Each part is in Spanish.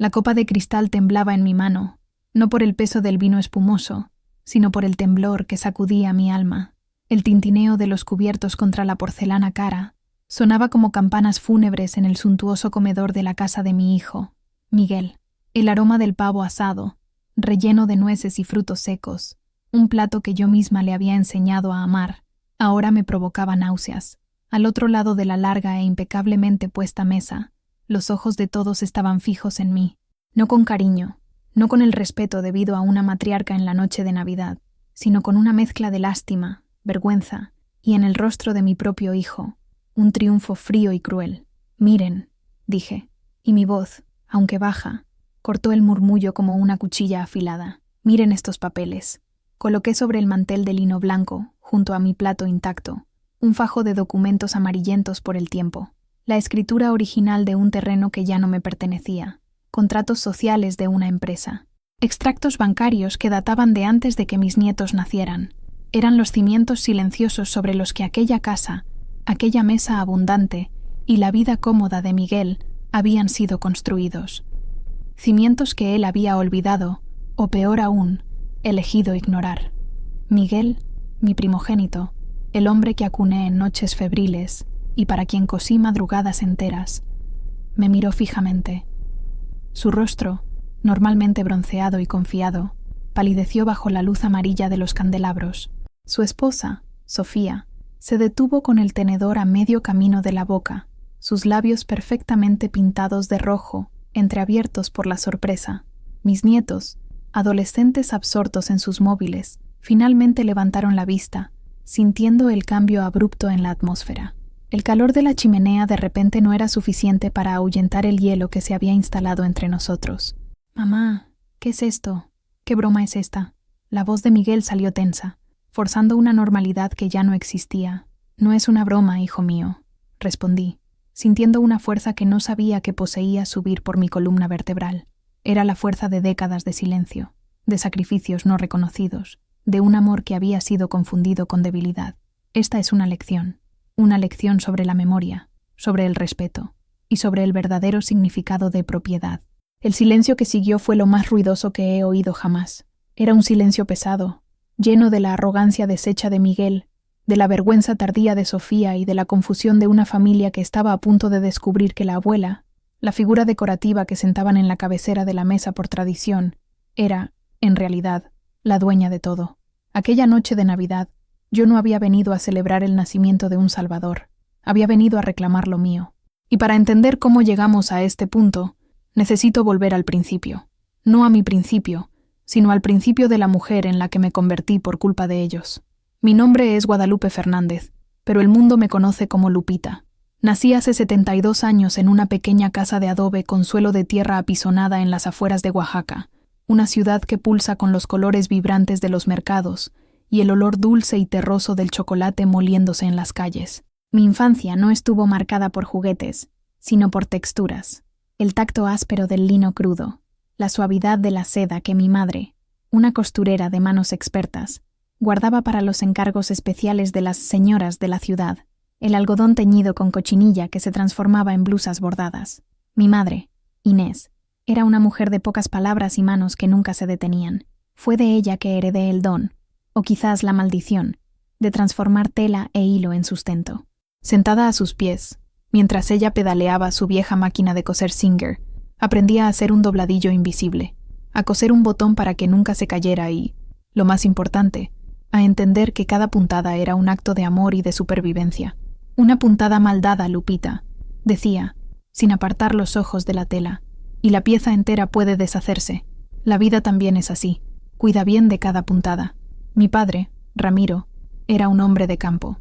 La copa de cristal temblaba en mi mano, no por el peso del vino espumoso, sino por el temblor que sacudía mi alma. El tintineo de los cubiertos contra la porcelana cara sonaba como campanas fúnebres en el suntuoso comedor de la casa de mi hijo, Miguel. El aroma del pavo asado, relleno de nueces y frutos secos, un plato que yo misma le había enseñado a amar, ahora me provocaba náuseas. Al otro lado de la larga e impecablemente puesta mesa, los ojos de todos estaban fijos en mí, no con cariño, no con el respeto debido a una matriarca en la noche de Navidad, sino con una mezcla de lástima, vergüenza, y en el rostro de mi propio hijo, un triunfo frío y cruel. «Miren», dije, y mi voz, aunque baja, cortó el murmullo como una cuchilla afilada. «Miren estos papeles». Coloqué sobre el mantel de lino blanco, junto a mi plato intacto, un fajo de documentos amarillentos por el tiempo, la escritura original de un terreno que ya no me pertenecía, contratos sociales de una empresa, extractos bancarios que databan de antes de que mis nietos nacieran. Eran los cimientos silenciosos sobre los que aquella casa, aquella mesa abundante y la vida cómoda de Miguel habían sido construidos. Cimientos que él había olvidado, o peor aún, elegido ignorar. Miguel, mi primogénito, el hombre que acuné en noches febriles y para quien cosí madrugadas enteras, me miró fijamente. Su rostro, normalmente bronceado y confiado, palideció bajo la luz amarilla de los candelabros. Su esposa, Sofía, se detuvo con el tenedor a medio camino de la boca, sus labios perfectamente pintados de rojo, entreabiertos por la sorpresa. Mis nietos, adolescentes absortos en sus móviles, finalmente levantaron la vista, sintiendo el cambio abrupto en la atmósfera. El calor de la chimenea de repente no era suficiente para ahuyentar el hielo que se había instalado entre nosotros. «Mamá, ¿qué es esto? ¿Qué broma es esta?» La voz de Miguel salió tensa, forzando una normalidad que ya no existía. «No es una broma, hijo mío», respondí, sintiendo una fuerza que no sabía que poseía subir por mi columna vertebral. Era la fuerza de décadas de silencio, de sacrificios no reconocidos, de un amor que había sido confundido con debilidad. Esta es una lección sobre la memoria, sobre el respeto y sobre el verdadero significado de propiedad. El silencio que siguió fue lo más ruidoso que he oído jamás. Era un silencio pesado, lleno de la arrogancia deshecha de Miguel, de la vergüenza tardía de Sofía y de la confusión de una familia que estaba a punto de descubrir que la abuela, la figura decorativa que sentaban en la cabecera de la mesa por tradición, era, en realidad, la dueña de todo. Aquella noche de Navidad, yo no había venido a celebrar el nacimiento de un Salvador, había venido a reclamar lo mío. Y para entender cómo llegamos a este punto, necesito volver al principio. No a mi principio, sino al principio de la mujer en la que me convertí por culpa de ellos. Mi nombre es Guadalupe Fernández, pero el mundo me conoce como Lupita. Nací hace 72 años en una pequeña casa de adobe con suelo de tierra apisonada en las afueras de Oaxaca, una ciudad que pulsa con los colores vibrantes de los mercados y el olor dulce y terroso del chocolate moliéndose en las calles. Mi infancia no estuvo marcada por juguetes, sino por texturas, el tacto áspero del lino crudo, la suavidad de la seda que mi madre, una costurera de manos expertas, guardaba para los encargos especiales de las señoras de la ciudad, el algodón teñido con cochinilla que se transformaba en blusas bordadas. Mi madre, Inés, era una mujer de pocas palabras y manos que nunca se detenían. Fue de ella que heredé el don, o quizás la maldición, de transformar tela e hilo en sustento. Sentada a sus pies, mientras ella pedaleaba su vieja máquina de coser Singer, aprendí a hacer un dobladillo invisible, a coser un botón para que nunca se cayera y, lo más importante, a entender que cada puntada era un acto de amor y de supervivencia. Una puntada mal dada, Lupita, decía, sin apartar los ojos de la tela, y la pieza entera puede deshacerse. La vida también es así. Cuida bien de cada puntada. Mi padre, Ramiro, era un hombre de campo.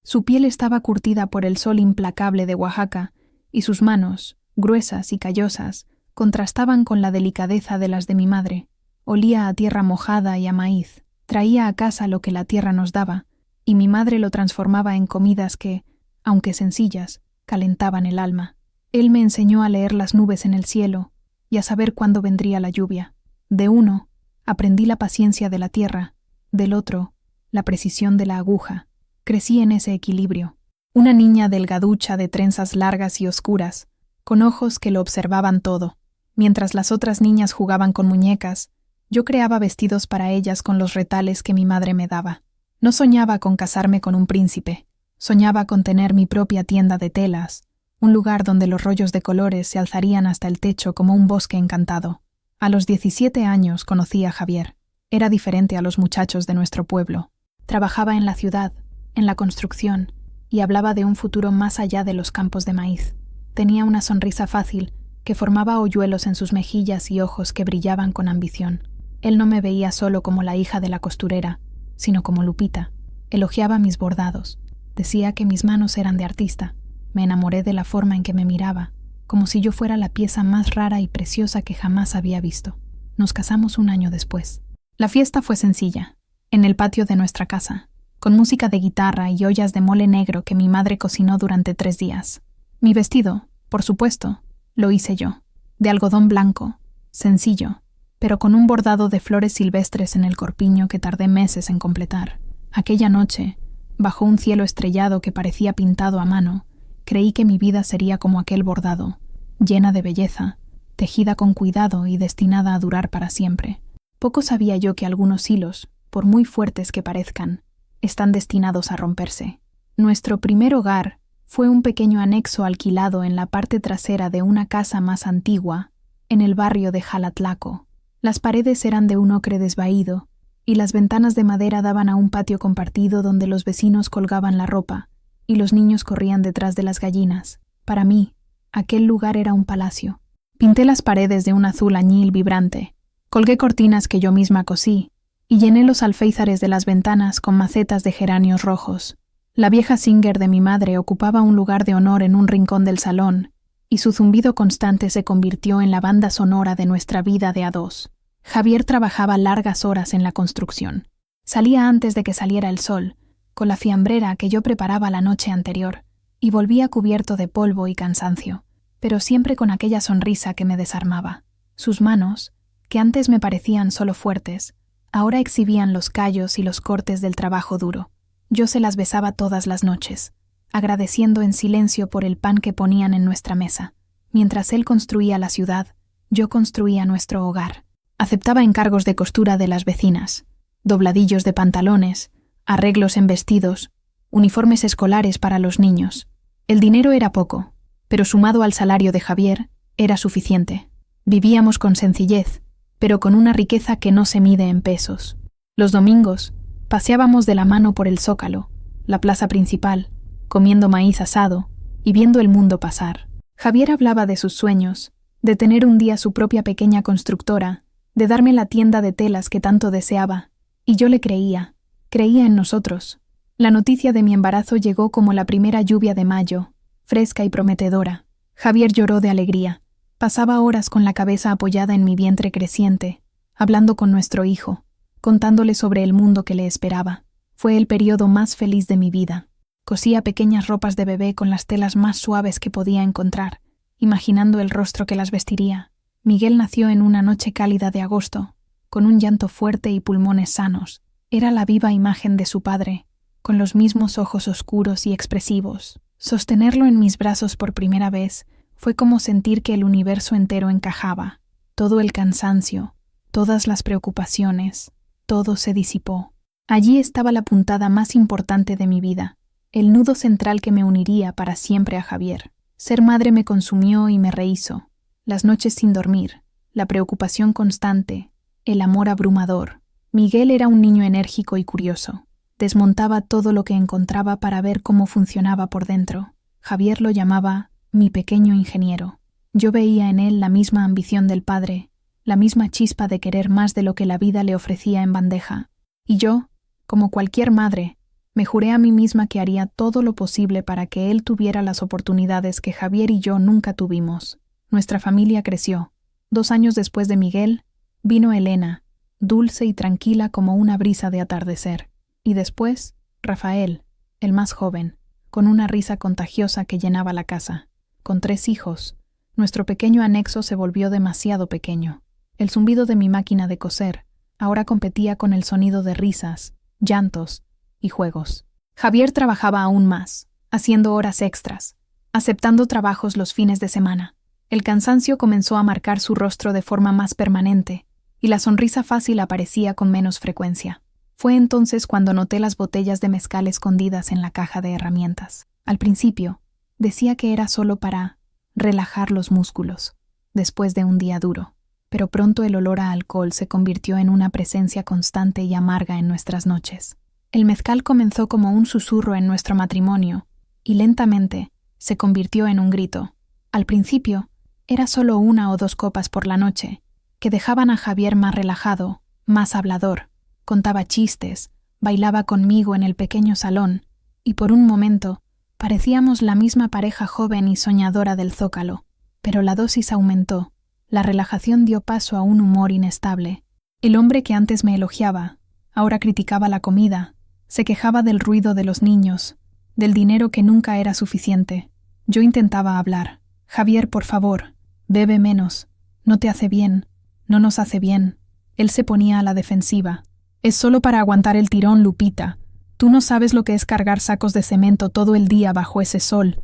Su piel estaba curtida por el sol implacable de Oaxaca, y sus manos, gruesas y callosas, contrastaban con la delicadeza de las de mi madre. Olía a tierra mojada y a maíz. Traía a casa lo que la tierra nos daba, y mi madre lo transformaba en comidas que, aunque sencillas, calentaban el alma. Él me enseñó a leer las nubes en el cielo y a saber cuándo vendría la lluvia. De uno, aprendí la paciencia de la tierra, del otro, la precisión de la aguja. Crecí en ese equilibrio. Una niña delgaducha de trenzas largas y oscuras, con ojos que lo observaban todo. Mientras las otras niñas jugaban con muñecas, yo creaba vestidos para ellas con los retales que mi madre me daba. No soñaba con casarme con un príncipe, soñaba con tener mi propia tienda de telas, un lugar donde los rollos de colores se alzarían hasta el techo como un bosque encantado. A los 17 años conocí a Javier. Era diferente a los muchachos de nuestro pueblo. Trabajaba en la ciudad, en la construcción, y hablaba de un futuro más allá de los campos de maíz. Tenía una sonrisa fácil que formaba hoyuelos en sus mejillas y ojos que brillaban con ambición. Él no me veía solo como la hija de la costurera, sino como Lupita. Elogiaba mis bordados. Decía que mis manos eran de artista. Me enamoré de la forma en que me miraba, como si yo fuera la pieza más rara y preciosa que jamás había visto. Nos casamos un año después. La fiesta fue sencilla, en el patio de nuestra casa, con música de guitarra y ollas de mole negro que mi madre cocinó durante 3 días. Mi vestido, por supuesto, lo hice yo, de algodón blanco, sencillo, pero con un bordado de flores silvestres en el corpiño que tardé meses en completar. Aquella noche, bajo un cielo estrellado que parecía pintado a mano, creí que mi vida sería como aquel bordado, llena de belleza, tejida con cuidado y destinada a durar para siempre. Poco sabía yo que algunos hilos, por muy fuertes que parezcan, están destinados a romperse. Nuestro primer hogar fue un pequeño anexo alquilado en la parte trasera de una casa más antigua, en el barrio de Jalatlaco. Las paredes eran de un ocre desvaído, y las ventanas de madera daban a un patio compartido donde los vecinos colgaban la ropa, y los niños corrían detrás de las gallinas. Para mí, aquel lugar era un palacio. Pinté las paredes de un azul añil vibrante, colgué cortinas que yo misma cosí, y llené los alféizares de las ventanas con macetas de geranios rojos. La vieja Singer de mi madre ocupaba un lugar de honor en un rincón del salón, y su zumbido constante se convirtió en la banda sonora de nuestra vida de a dos. Javier trabajaba largas horas en la construcción. Salía antes de que saliera el sol, con la fiambrera que yo preparaba la noche anterior, y volvía cubierto de polvo y cansancio, pero siempre con aquella sonrisa que me desarmaba. Sus manos, que antes me parecían solo fuertes, ahora exhibían los callos y los cortes del trabajo duro. Yo se las besaba todas las noches, agradeciendo en silencio por el pan que ponían en nuestra mesa. Mientras él construía la ciudad, yo construía nuestro hogar. Aceptaba encargos de costura de las vecinas, dobladillos de pantalones, arreglos en vestidos, uniformes escolares para los niños. El dinero era poco, pero sumado al salario de Javier, era suficiente. Vivíamos con sencillez, pero con una riqueza que no se mide en pesos. Los domingos, paseábamos de la mano por el Zócalo, la plaza principal, comiendo maíz asado y viendo el mundo pasar. Javier hablaba de sus sueños, de tener un día su propia pequeña constructora, de darme la tienda de telas que tanto deseaba, y yo le creía en nosotros. La noticia de mi embarazo llegó como la primera lluvia de mayo, fresca y prometedora. Javier lloró de alegría. Pasaba horas con la cabeza apoyada en mi vientre creciente, hablando con nuestro hijo, contándole sobre el mundo que le esperaba. Fue el periodo más feliz de mi vida. Cosía pequeñas ropas de bebé con las telas más suaves que podía encontrar, imaginando el rostro que las vestiría. Miguel nació en una noche cálida de agosto, con un llanto fuerte y pulmones sanos. Era la viva imagen de su padre, con los mismos ojos oscuros y expresivos. Sostenerlo en mis brazos por primera vez fue como sentir que el universo entero encajaba. Todo el cansancio, todas las preocupaciones, todo se disipó. Allí estaba la puntada más importante de mi vida, el nudo central que me uniría para siempre a Javier. Ser madre me consumió y me rehízo. Las noches sin dormir, la preocupación constante, el amor abrumador. Miguel era un niño enérgico y curioso. Desmontaba todo lo que encontraba para ver cómo funcionaba por dentro. Javier lo llamaba mi pequeño ingeniero. Yo veía en él la misma ambición del padre, la misma chispa de querer más de lo que la vida le ofrecía en bandeja. Y yo, como cualquier madre, me juré a mí misma que haría todo lo posible para que él tuviera las oportunidades que Javier y yo nunca tuvimos. Nuestra familia creció. 2 años después de Miguel, vino Elena, dulce y tranquila como una brisa de atardecer. Y después, Rafael, el más joven, con una risa contagiosa que llenaba la casa. Con 3 hijos, nuestro pequeño anexo se volvió demasiado pequeño. El zumbido de mi máquina de coser ahora competía con el sonido de risas, llantos y juegos. Javier trabajaba aún más, haciendo horas extras, aceptando trabajos los fines de semana. El cansancio comenzó a marcar su rostro de forma más permanente, y la sonrisa fácil aparecía con menos frecuencia. Fue entonces cuando noté las botellas de mezcal escondidas en la caja de herramientas. Al principio, decía que era solo para relajar los músculos, después de un día duro, pero pronto el olor a alcohol se convirtió en una presencia constante y amarga en nuestras noches. El mezcal comenzó como un susurro en nuestro matrimonio, y lentamente se convirtió en un grito. Al principio, era solo 1 o 2 copas por la noche, que dejaban a Javier más relajado, más hablador, contaba chistes, bailaba conmigo en el pequeño salón, y por un momento parecíamos la misma pareja joven y soñadora del Zócalo. Pero la dosis aumentó, la relajación dio paso a un humor inestable. El hombre que antes me elogiaba, ahora criticaba la comida, se quejaba del ruido de los niños, del dinero que nunca era suficiente. Yo intentaba hablar. Javier, por favor, bebe menos, no te hace bien, no nos hace bien. Él se ponía a la defensiva. Es solo para aguantar el tirón, Lupita. Tú no sabes lo que es cargar sacos de cemento todo el día bajo ese sol.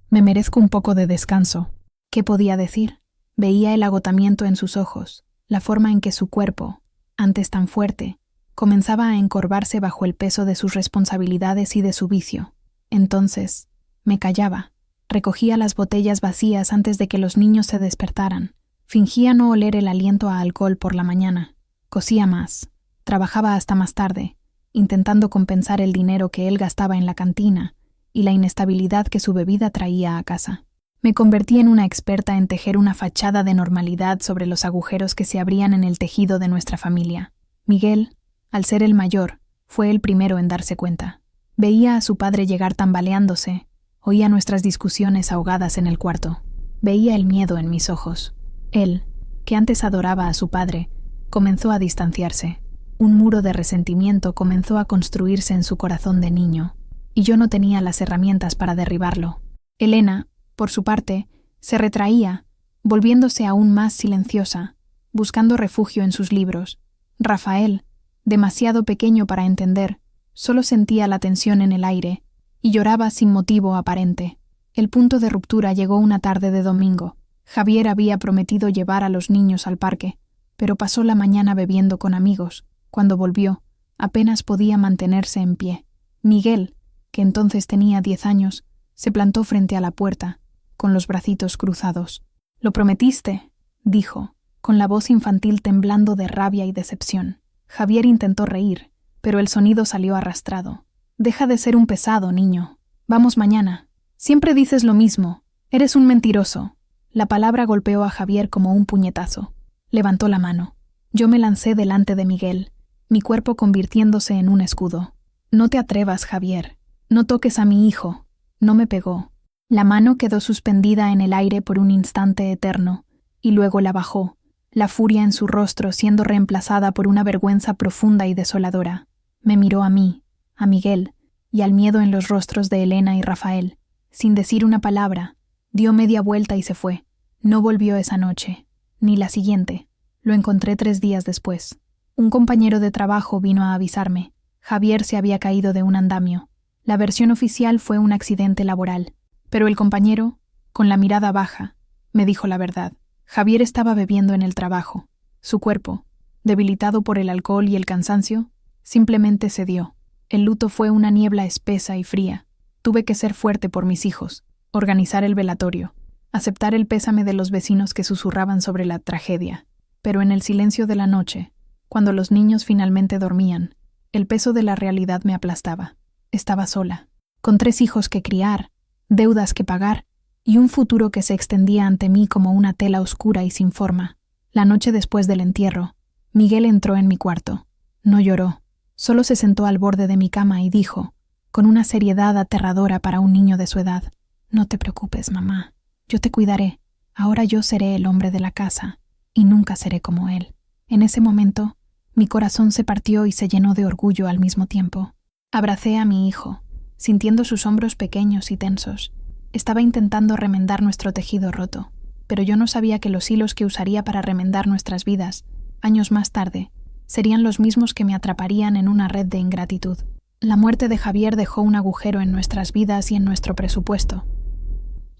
Me merezco un poco de descanso. ¿Qué podía decir? Veía el agotamiento en sus ojos, la forma en que su cuerpo, antes tan fuerte, comenzaba a encorvarse bajo el peso de sus responsabilidades y de su vicio. Entonces, me callaba. Recogía las botellas vacías antes de que los niños se despertaran. Fingía no oler el aliento a alcohol por la mañana. Cosía más. Trabajaba hasta más tarde, intentando compensar el dinero que él gastaba en la cantina y la inestabilidad que su bebida traía a casa. Me convertí en una experta en tejer una fachada de normalidad sobre los agujeros que se abrían en el tejido de nuestra familia. Miguel, al ser el mayor, fue el primero en darse cuenta. Veía a su padre llegar tambaleándose, oía nuestras discusiones ahogadas en el cuarto. Veía el miedo en mis ojos. Él, que antes adoraba a su padre, comenzó a distanciarse. Un muro de resentimiento comenzó a construirse en su corazón de niño, y yo no tenía las herramientas para derribarlo. Elena, por su parte, se retraía, volviéndose aún más silenciosa, buscando refugio en sus libros. Rafael, demasiado pequeño para entender, solo sentía la tensión en el aire y lloraba sin motivo aparente. El punto de ruptura llegó una tarde de domingo. Javier había prometido llevar a los niños al parque, pero pasó la mañana bebiendo con amigos. Cuando volvió, apenas podía mantenerse en pie. Miguel, que entonces tenía 10 años, se plantó frente a la puerta, con los bracitos cruzados. «¿Lo prometiste?», dijo, con la voz infantil temblando de rabia y decepción. Javier intentó reír, pero el sonido salió arrastrado. «Deja de ser un pesado, niño. Vamos mañana. Siempre dices lo mismo. Eres un mentiroso». La palabra golpeó a Javier como un puñetazo. Levantó la mano. Yo me lancé delante de Miguel, mi cuerpo convirtiéndose en un escudo. «No te atrevas, Javier. No toques a mi hijo». No me pegó. La mano quedó suspendida en el aire por un instante eterno, y luego la bajó, la furia en su rostro siendo reemplazada por una vergüenza profunda y desoladora. Me miró a mí, a Miguel, y al miedo en los rostros de Elena y Rafael. Sin decir una palabra, dio media vuelta y se fue. No volvió esa noche, ni la siguiente. Lo encontré 3 días después. Un compañero de trabajo vino a avisarme. Javier se había caído de un andamio. La versión oficial fue un accidente laboral, pero el compañero, con la mirada baja, me dijo la verdad. Javier estaba bebiendo en el trabajo. Su cuerpo, debilitado por el alcohol y el cansancio, simplemente cedió. El luto fue una niebla espesa y fría. Tuve que ser fuerte por mis hijos, organizar el velatorio, aceptar el pésame de los vecinos que susurraban sobre la tragedia. Pero en el silencio de la noche, cuando los niños finalmente dormían, el peso de la realidad me aplastaba. Estaba sola, con 3 hijos que criar, deudas que pagar y un futuro que se extendía ante mí como una tela oscura y sin forma. La noche después del entierro, Miguel entró en mi cuarto. No lloró, solo se sentó al borde de mi cama y dijo, con una seriedad aterradora para un niño de su edad: «No te preocupes, mamá, yo te cuidaré. Ahora yo seré el hombre de la casa y nunca seré como él». En ese momento, mi corazón se partió y se llenó de orgullo al mismo tiempo. Abracé a mi hijo, sintiendo sus hombros pequeños y tensos. Estaba intentando remendar nuestro tejido roto, pero yo no sabía que los hilos que usaría para remendar nuestras vidas, años más tarde, serían los mismos que me atraparían en una red de ingratitud. La muerte de Javier dejó un agujero en nuestras vidas y en nuestro presupuesto.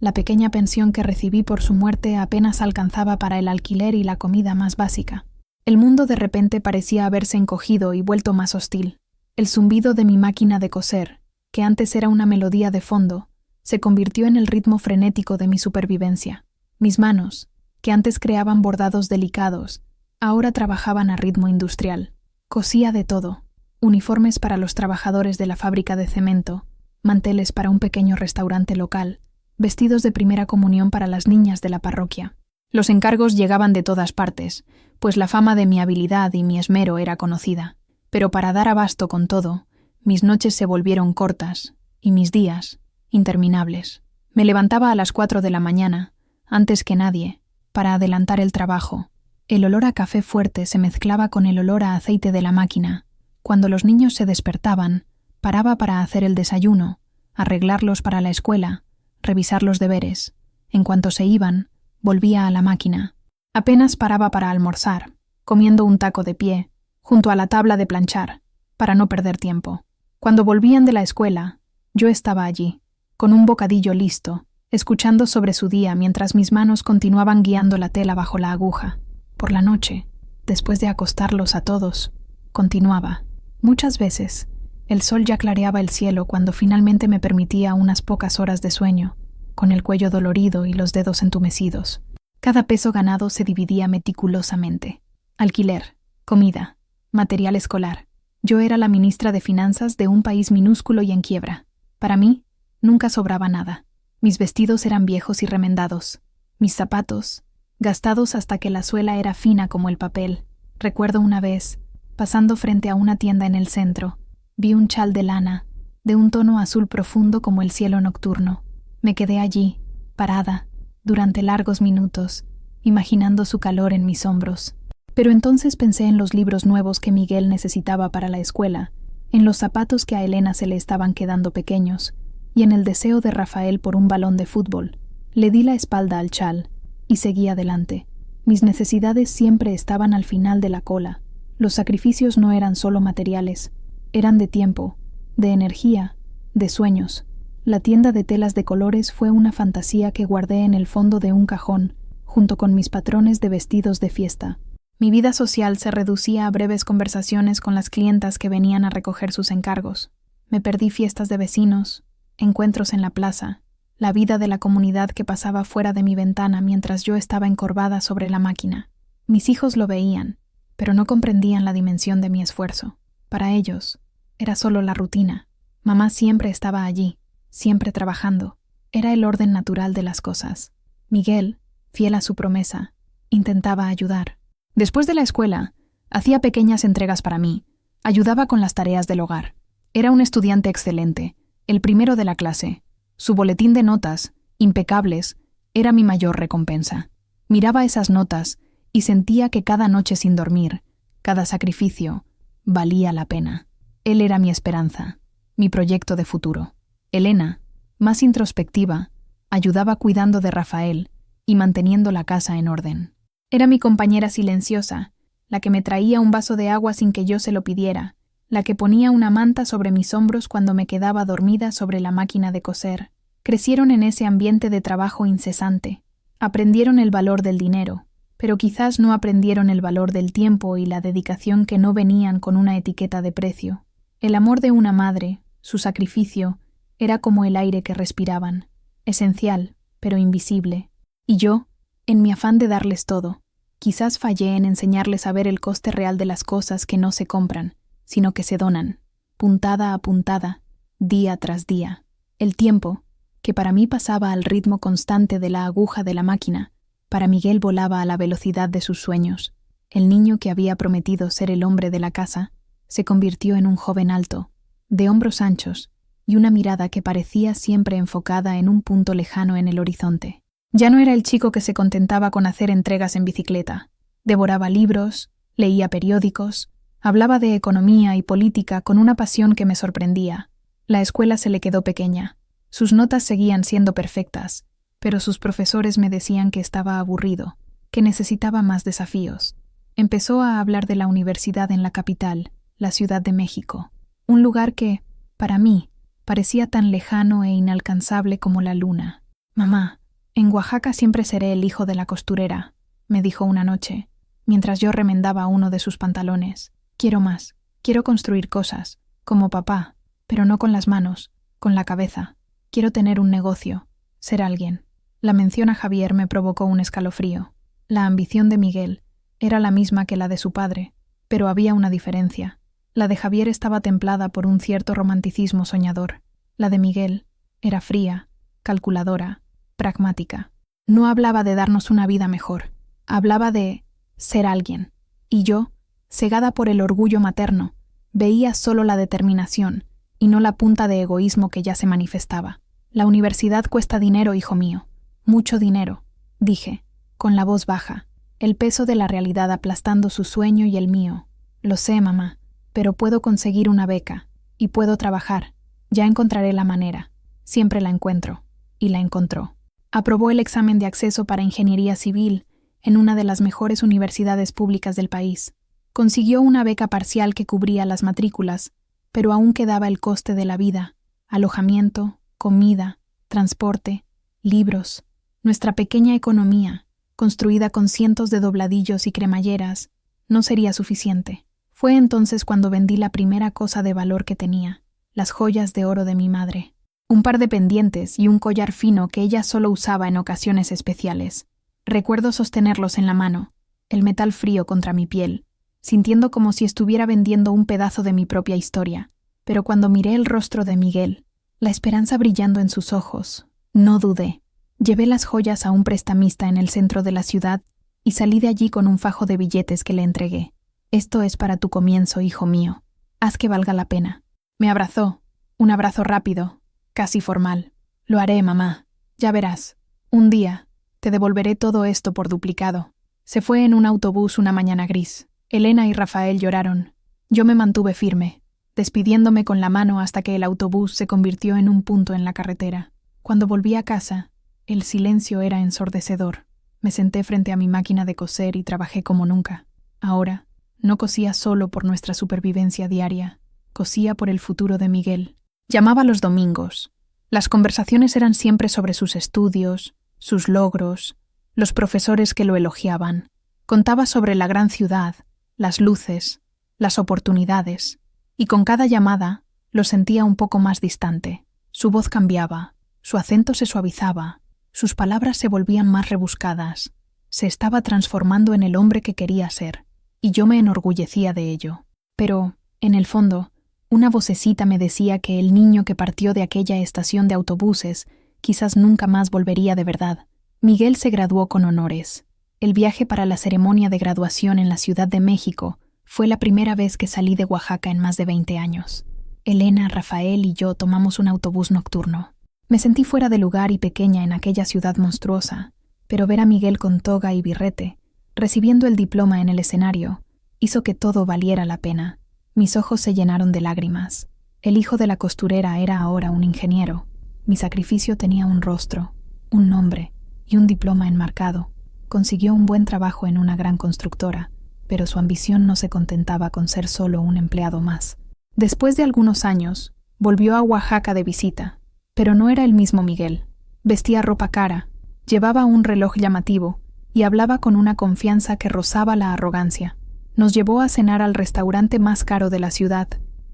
La pequeña pensión que recibí por su muerte apenas alcanzaba para el alquiler y la comida más básica. El mundo de repente parecía haberse encogido y vuelto más hostil. El zumbido de mi máquina de coser, que antes era una melodía de fondo, se convirtió en el ritmo frenético de mi supervivencia. Mis manos, que antes creaban bordados delicados, ahora trabajaban a ritmo industrial. Cosía de todo: uniformes para los trabajadores de la fábrica de cemento, manteles para un pequeño restaurante local, vestidos de primera comunión para las niñas de la parroquia. Los encargos llegaban de todas partes, pues la fama de mi habilidad y mi esmero era conocida. Pero para dar abasto con todo, mis noches se volvieron cortas y mis días interminables. Me levantaba a las 4 de la mañana, antes que nadie, para adelantar el trabajo. El olor a café fuerte se mezclaba con el olor a aceite de la máquina. Cuando los niños se despertaban, paraba para hacer el desayuno, arreglarlos para la escuela, revisar los deberes. En cuanto se iban, volvía a la máquina. Apenas paraba para almorzar, comiendo un taco de pie, junto a la tabla de planchar, para no perder tiempo. Cuando volvían de la escuela, yo estaba allí, con un bocadillo listo, escuchando sobre su día mientras mis manos continuaban guiando la tela bajo la aguja. Por la noche, después de acostarlos a todos, continuaba. Muchas veces, el sol ya clareaba el cielo cuando finalmente me permitía unas pocas horas de sueño, con el cuello dolorido y los dedos entumecidos. Cada peso ganado se dividía meticulosamente. Alquiler, comida, material escolar. Yo era la ministra de Finanzas de un país minúsculo y en quiebra. Para mí, nunca sobraba nada. Mis vestidos eran viejos y remendados. Mis zapatos, gastados hasta que la suela era fina como el papel. Recuerdo una vez, pasando frente a una tienda en el centro, vi un chal de lana, de un tono azul profundo como el cielo nocturno. Me quedé allí, parada, durante largos minutos, imaginando su calor en mis hombros. Pero entonces pensé en los libros nuevos que Miguel necesitaba para la escuela, en los zapatos que a Elena se le estaban quedando pequeños, y en el deseo de Rafael por un balón de fútbol. Le di la espalda al chal y seguí adelante. Mis necesidades siempre estaban al final de la cola. Los sacrificios no eran solo materiales, eran de tiempo, de energía, de sueños. La tienda de telas de colores fue una fantasía que guardé en el fondo de un cajón, junto con mis patrones de vestidos de fiesta. Mi vida social se reducía a breves conversaciones con las clientas que venían a recoger sus encargos. Me perdí fiestas de vecinos, encuentros en la plaza, la vida de la comunidad que pasaba fuera de mi ventana mientras yo estaba encorvada sobre la máquina. Mis hijos lo veían, pero no comprendían la dimensión de mi esfuerzo. Para ellos, era solo la rutina. Mamá siempre estaba allí, siempre trabajando. Era el orden natural de las cosas. Miguel, fiel a su promesa, intentaba ayudar. Después de la escuela, hacía pequeñas entregas para mí, ayudaba con las tareas del hogar. Era un estudiante excelente, el primero de la clase. Su boletín de notas, impecables, era mi mayor recompensa. Miraba esas notas y sentía que cada noche sin dormir, cada sacrificio, valía la pena. Él era mi esperanza, mi proyecto de futuro. Elena, más introspectiva, ayudaba cuidando de Rafael y manteniendo la casa en orden. Era mi compañera silenciosa, la que me traía un vaso de agua sin que yo se lo pidiera, la que ponía una manta sobre mis hombros cuando me quedaba dormida sobre la máquina de coser. Crecieron en ese ambiente de trabajo incesante. Aprendieron el valor del dinero, pero quizás no aprendieron el valor del tiempo y la dedicación que no venían con una etiqueta de precio. El amor de una madre, su sacrificio, era como el aire que respiraban, esencial, pero invisible. Y yo, en mi afán de darles todo, quizás fallé en enseñarles a ver el coste real de las cosas que no se compran, sino que se donan, puntada a puntada, día tras día. El tiempo, que para mí pasaba al ritmo constante de la aguja de la máquina, para Miguel volaba a la velocidad de sus sueños. El niño que había prometido ser el hombre de la casa se convirtió en un joven alto, de hombros anchos, y una mirada que parecía siempre enfocada en un punto lejano en el horizonte. Ya no era el chico que se contentaba con hacer entregas en bicicleta. Devoraba libros, leía periódicos, hablaba de economía y política con una pasión que me sorprendía. La escuela se le quedó pequeña. Sus notas seguían siendo perfectas, pero sus profesores me decían que estaba aburrido, que necesitaba más desafíos. Empezó a hablar de la universidad en la capital, la Ciudad de México, un lugar que, para mí, parecía tan lejano e inalcanzable como la luna. Mamá, en Oaxaca siempre seré el hijo de la costurera, me dijo una noche, mientras yo remendaba uno de sus pantalones. Quiero más, quiero construir cosas, como papá, pero no con las manos, con la cabeza. Quiero tener un negocio, ser alguien. La mención a Javier me provocó un escalofrío. La ambición de Miguel era la misma que la de su padre, pero había una diferencia. La de Javier estaba templada por un cierto romanticismo soñador. La de Miguel era fría, calculadora, pragmática. No hablaba de darnos una vida mejor, hablaba de ser alguien. Y yo, cegada por el orgullo materno, veía solo la determinación y no la punta de egoísmo que ya se manifestaba. La universidad cuesta dinero, hijo mío, mucho dinero, dije, con la voz baja, el peso de la realidad aplastando su sueño y el mío. Lo sé, mamá, pero puedo conseguir una beca, y puedo trabajar. Ya encontraré la manera. Siempre la encuentro. Y la encontró. Aprobó el examen de acceso para ingeniería civil en una de las mejores universidades públicas del país. Consiguió una beca parcial que cubría las matrículas, pero aún quedaba el coste de la vida, alojamiento, comida, transporte, libros. Nuestra pequeña economía, construida con cientos de dobladillos y cremalleras, no sería suficiente. Fue entonces cuando vendí la primera cosa de valor que tenía, las joyas de oro de mi madre. Un par de pendientes y un collar fino que ella solo usaba en ocasiones especiales. Recuerdo sostenerlos en la mano, el metal frío contra mi piel, sintiendo como si estuviera vendiendo un pedazo de mi propia historia. Pero cuando miré el rostro de Miguel, la esperanza brillando en sus ojos, no dudé. Llevé las joyas a un prestamista en el centro de la ciudad y salí de allí con un fajo de billetes que le entregué. Esto es para tu comienzo, hijo mío. Haz que valga la pena. Me abrazó, un abrazo rápido, casi formal. Lo haré, mamá. Ya verás. Un día te devolveré todo esto por duplicado. Se fue en un autobús una mañana gris. Elena y Rafael lloraron. Yo me mantuve firme, despidiéndome con la mano hasta que el autobús se convirtió en un punto en la carretera. Cuando volví a casa, el silencio era ensordecedor. Me senté frente a mi máquina de coser y trabajé como nunca. Ahora, no cosía solo por nuestra supervivencia diaria, cosía por el futuro de Miguel. Llamaba los domingos. Las conversaciones eran siempre sobre sus estudios, sus logros, los profesores que lo elogiaban. Contaba sobre la gran ciudad, las luces, las oportunidades, y con cada llamada lo sentía un poco más distante. Su voz cambiaba, su acento se suavizaba, sus palabras se volvían más rebuscadas. Se estaba transformando en el hombre que quería ser, y yo me enorgullecía de ello. Pero, en el fondo, una vocecita me decía que el niño que partió de aquella estación de autobuses quizás nunca más volvería de verdad. Miguel se graduó con honores. El viaje para la ceremonia de graduación en la Ciudad de México fue la primera vez que salí de Oaxaca en más de 20 años. Elena, Rafael y yo tomamos un autobús nocturno. Me sentí fuera de lugar y pequeña en aquella ciudad monstruosa, pero ver a Miguel con toga y birrete, recibiendo el diploma en el escenario, hizo que todo valiera la pena. Mis ojos se llenaron de lágrimas. El hijo de la costurera era ahora un ingeniero. Mi sacrificio tenía un rostro, un nombre y un diploma enmarcado. Consiguió un buen trabajo en una gran constructora, pero su ambición no se contentaba con ser solo un empleado más. Después de algunos años, volvió a Oaxaca de visita, pero no era el mismo Miguel. Vestía ropa cara, llevaba un reloj llamativo y hablaba con una confianza que rozaba la arrogancia. Nos llevó a cenar al restaurante más caro de la ciudad,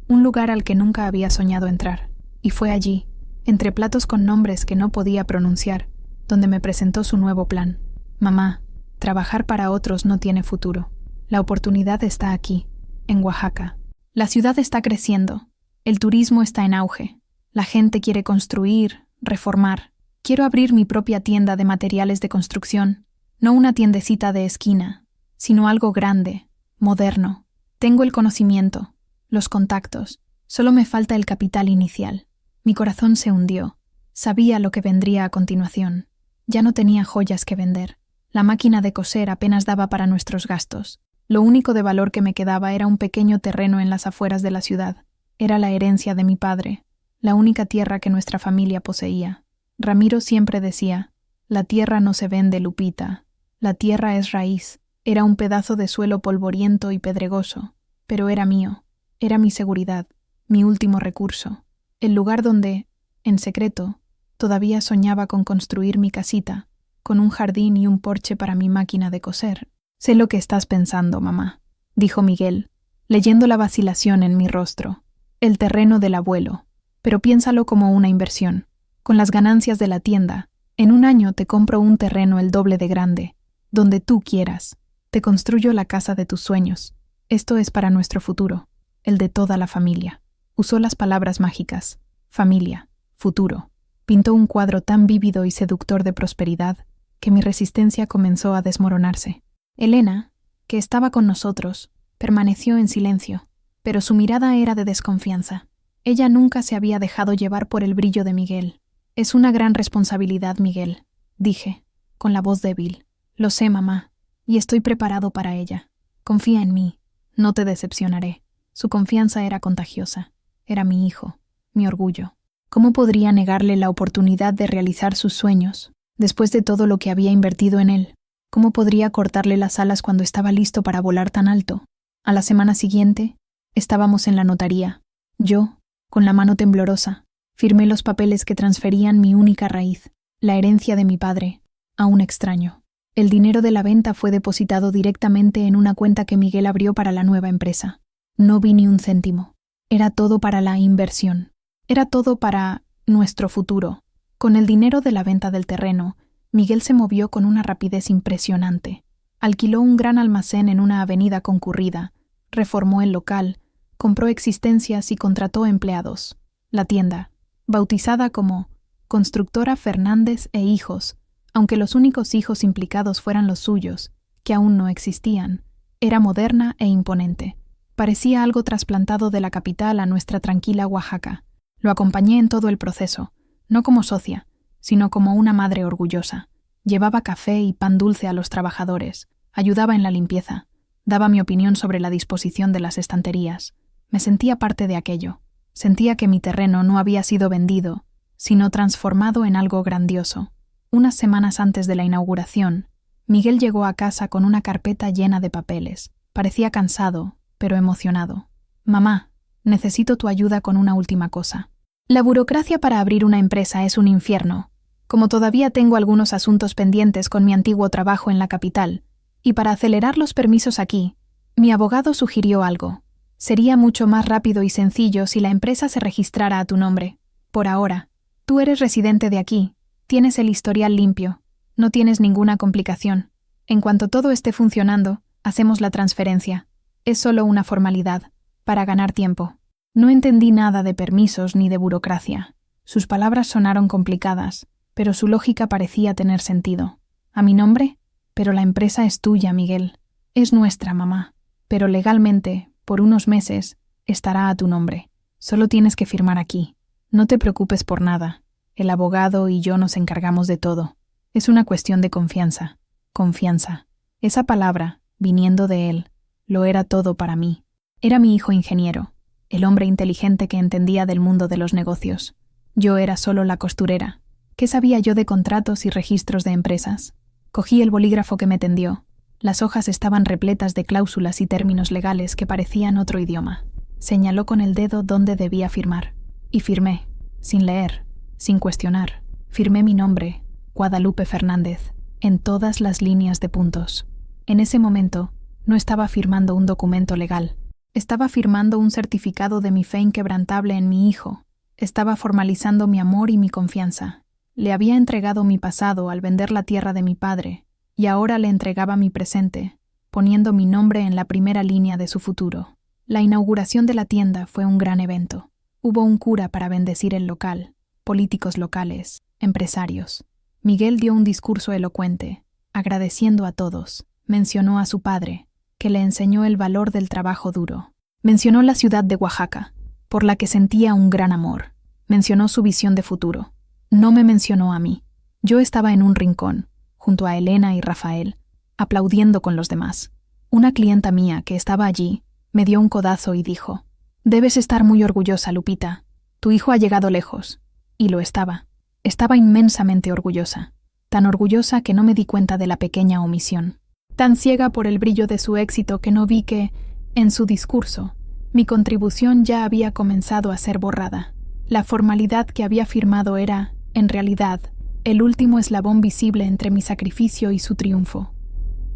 un lugar al que nunca había soñado entrar, y fue allí, entre platos con nombres que no podía pronunciar, donde me presentó su nuevo plan. Mamá, trabajar para otros no tiene futuro. La oportunidad está aquí, en Oaxaca. La ciudad está creciendo, el turismo está en auge, la gente quiere construir, reformar. Quiero abrir mi propia tienda de materiales de construcción, no una tiendecita de esquina, sino algo grande, moderno. Tengo el conocimiento, los contactos, solo me falta el capital inicial. Mi corazón se hundió. Sabía lo que vendría a continuación. Ya no tenía joyas que vender. La máquina de coser apenas daba para nuestros gastos. Lo único de valor que me quedaba era un pequeño terreno en las afueras de la ciudad. Era la herencia de mi padre, la única tierra que nuestra familia poseía. Ramiro siempre decía, la tierra no se vende, Lupita. La tierra es raíz. Era un pedazo de suelo polvoriento y pedregoso, pero era mío. Era mi seguridad, mi último recurso. El lugar donde, en secreto, Todavía soñaba con construir mi casita, con un jardín y un porche para mi máquina de coser. Sé lo que estás pensando, mamá, dijo Miguel, leyendo la vacilación en mi rostro. El terreno del abuelo. Pero piénsalo como una inversión. Con las ganancias de la tienda, en un año te compro un terreno el doble de grande, donde tú quieras. Te construyo la casa de tus sueños. Esto es para nuestro futuro, el de toda la familia. Usó las palabras mágicas. Familia, futuro. Pintó un cuadro tan vívido y seductor de prosperidad que mi resistencia comenzó a desmoronarse. Elena, que estaba con nosotros, permaneció en silencio, pero su mirada era de desconfianza. Ella nunca se había dejado llevar por el brillo de Miguel. Es una gran responsabilidad, Miguel, dije, con la voz débil. Lo sé, mamá, y estoy preparado para ella. Confía en mí, no te decepcionaré. Su confianza era contagiosa. Era mi hijo, mi orgullo. ¿Cómo podría negarle la oportunidad de realizar sus sueños, después de todo lo que había invertido en él? ¿Cómo podría cortarle las alas cuando estaba listo para volar tan alto? A la semana siguiente, estábamos en la notaría. Yo, con la mano temblorosa, firmé los papeles que transferían mi única raíz, la herencia de mi padre, a un extraño. El dinero de la venta fue depositado directamente en una cuenta que Miguel abrió para la nueva empresa. No vi ni un céntimo. Era todo para la inversión. Era todo para nuestro futuro. Con el dinero de la venta del terreno, Miguel se movió con una rapidez impresionante. Alquiló un gran almacén en una avenida concurrida, reformó el local, compró existencias y contrató empleados. La tienda, bautizada como Constructora Fernández e Hijos, aunque los únicos hijos implicados fueran los suyos, que aún no existían, era moderna e imponente. Parecía algo trasplantado de la capital a nuestra tranquila Oaxaca. Lo acompañé en todo el proceso, no como socia, sino como una madre orgullosa. Llevaba café y pan dulce a los trabajadores, ayudaba en la limpieza, daba mi opinión sobre la disposición de las estanterías. Me sentía parte de aquello. Sentía que mi terreno no había sido vendido, sino transformado en algo grandioso. Unas semanas antes de la inauguración, Miguel llegó a casa con una carpeta llena de papeles. Parecía cansado, pero emocionado. «Mamá, necesito tu ayuda con una última cosa. La burocracia para abrir una empresa es un infierno. Como todavía tengo algunos asuntos pendientes con mi antiguo trabajo en la capital, y para acelerar los permisos aquí, mi abogado sugirió algo. Sería mucho más rápido y sencillo si la empresa se registrara a tu nombre. Por ahora, tú eres residente de aquí, tienes el historial limpio, no tienes ninguna complicación. En cuanto todo esté funcionando, hacemos la transferencia. Es solo una formalidad, para ganar tiempo». No entendí nada de permisos ni de burocracia. Sus palabras sonaron complicadas, pero su lógica parecía tener sentido. ¿A mi nombre? Pero la empresa es tuya, Miguel. Es nuestra, mamá. Pero legalmente, por unos meses, estará a tu nombre. Solo tienes que firmar aquí. No te preocupes por nada. El abogado y yo nos encargamos de todo. Es una cuestión de confianza. Confianza. Esa palabra, viniendo de él, lo era todo para mí. Era mi hijo ingeniero, el hombre inteligente que entendía del mundo de los negocios. Yo era solo la costurera. ¿Qué sabía yo de contratos y registros de empresas? Cogí el bolígrafo que me tendió. Las hojas estaban repletas de cláusulas y términos legales que parecían otro idioma. Señaló con el dedo dónde debía firmar. Y firmé, sin leer, sin cuestionar. Firmé mi nombre, Guadalupe Fernández, en todas las líneas de puntos. En ese momento, no estaba firmando un documento legal. Estaba firmando un certificado de mi fe inquebrantable en mi hijo. Estaba formalizando mi amor y mi confianza. Le había entregado mi pasado al vender la tierra de mi padre, y ahora le entregaba mi presente, poniendo mi nombre en la primera línea de su futuro. La inauguración de la tienda fue un gran evento. Hubo un cura para bendecir el local, políticos locales, empresarios. Miguel dio un discurso elocuente, agradeciendo a todos. Mencionó a su padre, que le enseñó el valor del trabajo duro. Mencionó la ciudad de Oaxaca, por la que sentía un gran amor. Mencionó su visión de futuro. No me mencionó a mí. Yo estaba en un rincón, junto a Elena y Rafael, aplaudiendo con los demás. Una clienta mía que estaba allí me dio un codazo y dijo: «Debes estar muy orgullosa, Lupita. Tu hijo ha llegado lejos». Y lo estaba. Estaba inmensamente orgullosa. Tan orgullosa que no me di cuenta de la pequeña omisión. Tan ciega por el brillo de su éxito que no vi que, en su discurso, mi contribución ya había comenzado a ser borrada. La formalidad que había firmado era, en realidad, el último eslabón visible entre mi sacrificio y su triunfo.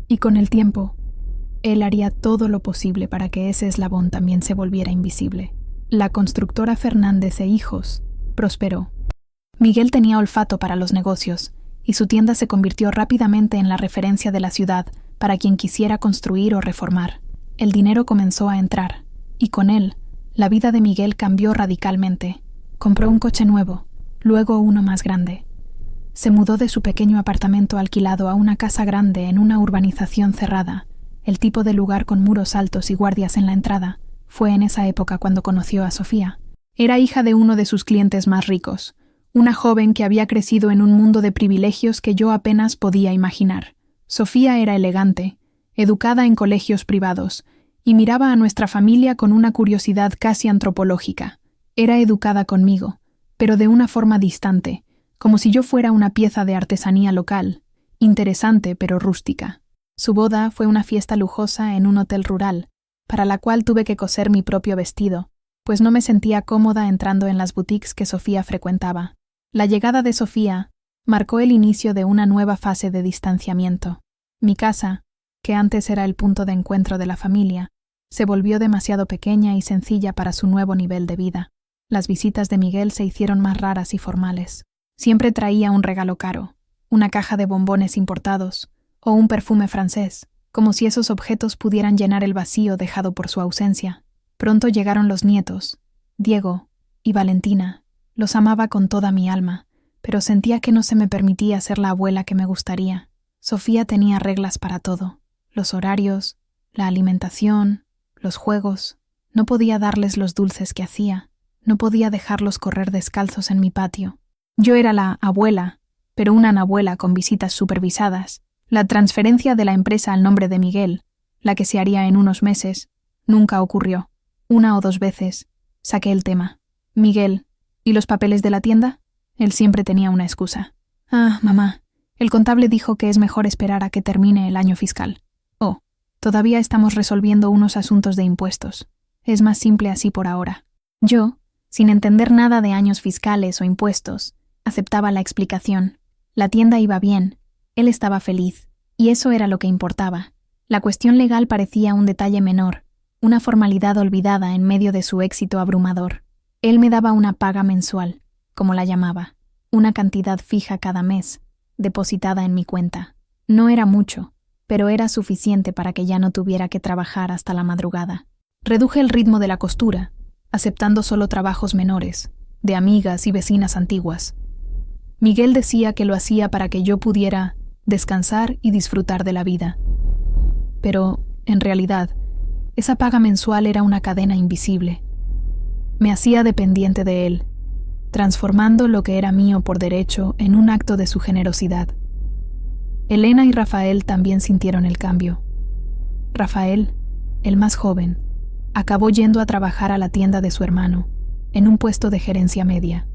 Y con el tiempo, él haría todo lo posible para que ese eslabón también se volviera invisible. La constructora Fernández e Hijos prosperó. Miguel tenía olfato para los negocios, y su tienda se convirtió rápidamente en la referencia de la ciudad para quien quisiera construir o reformar. El dinero comenzó a entrar, y con él, la vida de Miguel cambió radicalmente. Compró un coche nuevo, luego uno más grande. Se mudó de su pequeño apartamento alquilado a una casa grande en una urbanización cerrada. El tipo de lugar con muros altos y guardias en la entrada. Fue en esa época cuando conoció a Sofía. Era hija de uno de sus clientes más ricos, una joven que había crecido en un mundo de privilegios que yo apenas podía imaginar. Sofía era elegante, educada en colegios privados, y miraba a nuestra familia con una curiosidad casi antropológica. Era educada conmigo, pero de una forma distante, como si yo fuera una pieza de artesanía local, interesante pero rústica. Su boda fue una fiesta lujosa en un hotel rural, para la cual tuve que coser mi propio vestido, pues no me sentía cómoda entrando en las boutiques que Sofía frecuentaba. La llegada de Sofía marcó el inicio de una nueva fase de distanciamiento. Mi casa, que antes era el punto de encuentro de la familia, se volvió demasiado pequeña y sencilla para su nuevo nivel de vida. Las visitas de Miguel se hicieron más raras y formales. Siempre traía un regalo caro, una caja de bombones importados o un perfume francés, como si esos objetos pudieran llenar el vacío dejado por su ausencia. Pronto llegaron los nietos, Diego y Valentina. Los amaba con toda mi alma, pero sentía que no se me permitía ser la abuela que me gustaría. Sofía tenía reglas para todo: los horarios, la alimentación, los juegos. No podía darles los dulces que hacía, no podía dejarlos correr descalzos en mi patio. Yo era la abuela, pero una anabuela con visitas supervisadas. La transferencia de la empresa al nombre de Miguel, la que se haría en unos meses, nunca ocurrió. 1 o 2 veces saqué el tema. Miguel, ¿y los papeles de la tienda? Él siempre tenía una excusa. Mamá, el contable dijo que es mejor esperar a que termine el año fiscal. Todavía estamos resolviendo unos asuntos de impuestos. Es más simple así por ahora. Yo, sin entender nada de años fiscales o impuestos, aceptaba la explicación. La tienda iba bien, él estaba feliz, y eso era lo que importaba. La cuestión legal parecía un detalle menor, una formalidad olvidada en medio de su éxito abrumador. Él me daba una paga mensual, como la llamaba, una cantidad fija cada mes, depositada en mi cuenta. No era mucho, pero era suficiente para que ya no tuviera que trabajar hasta la madrugada. Reduje el ritmo de la costura, aceptando solo trabajos menores, de amigas y vecinas antiguas. Miguel decía que lo hacía para que yo pudiera descansar y disfrutar de la vida. Pero, en realidad, esa paga mensual era una cadena invisible. Me hacía dependiente de él, transformando lo que era mío por derecho en un acto de su generosidad. Elena y Rafael también sintieron el cambio. Rafael, el más joven, acabó yendo a trabajar a la tienda de su hermano, en un puesto de gerencia media.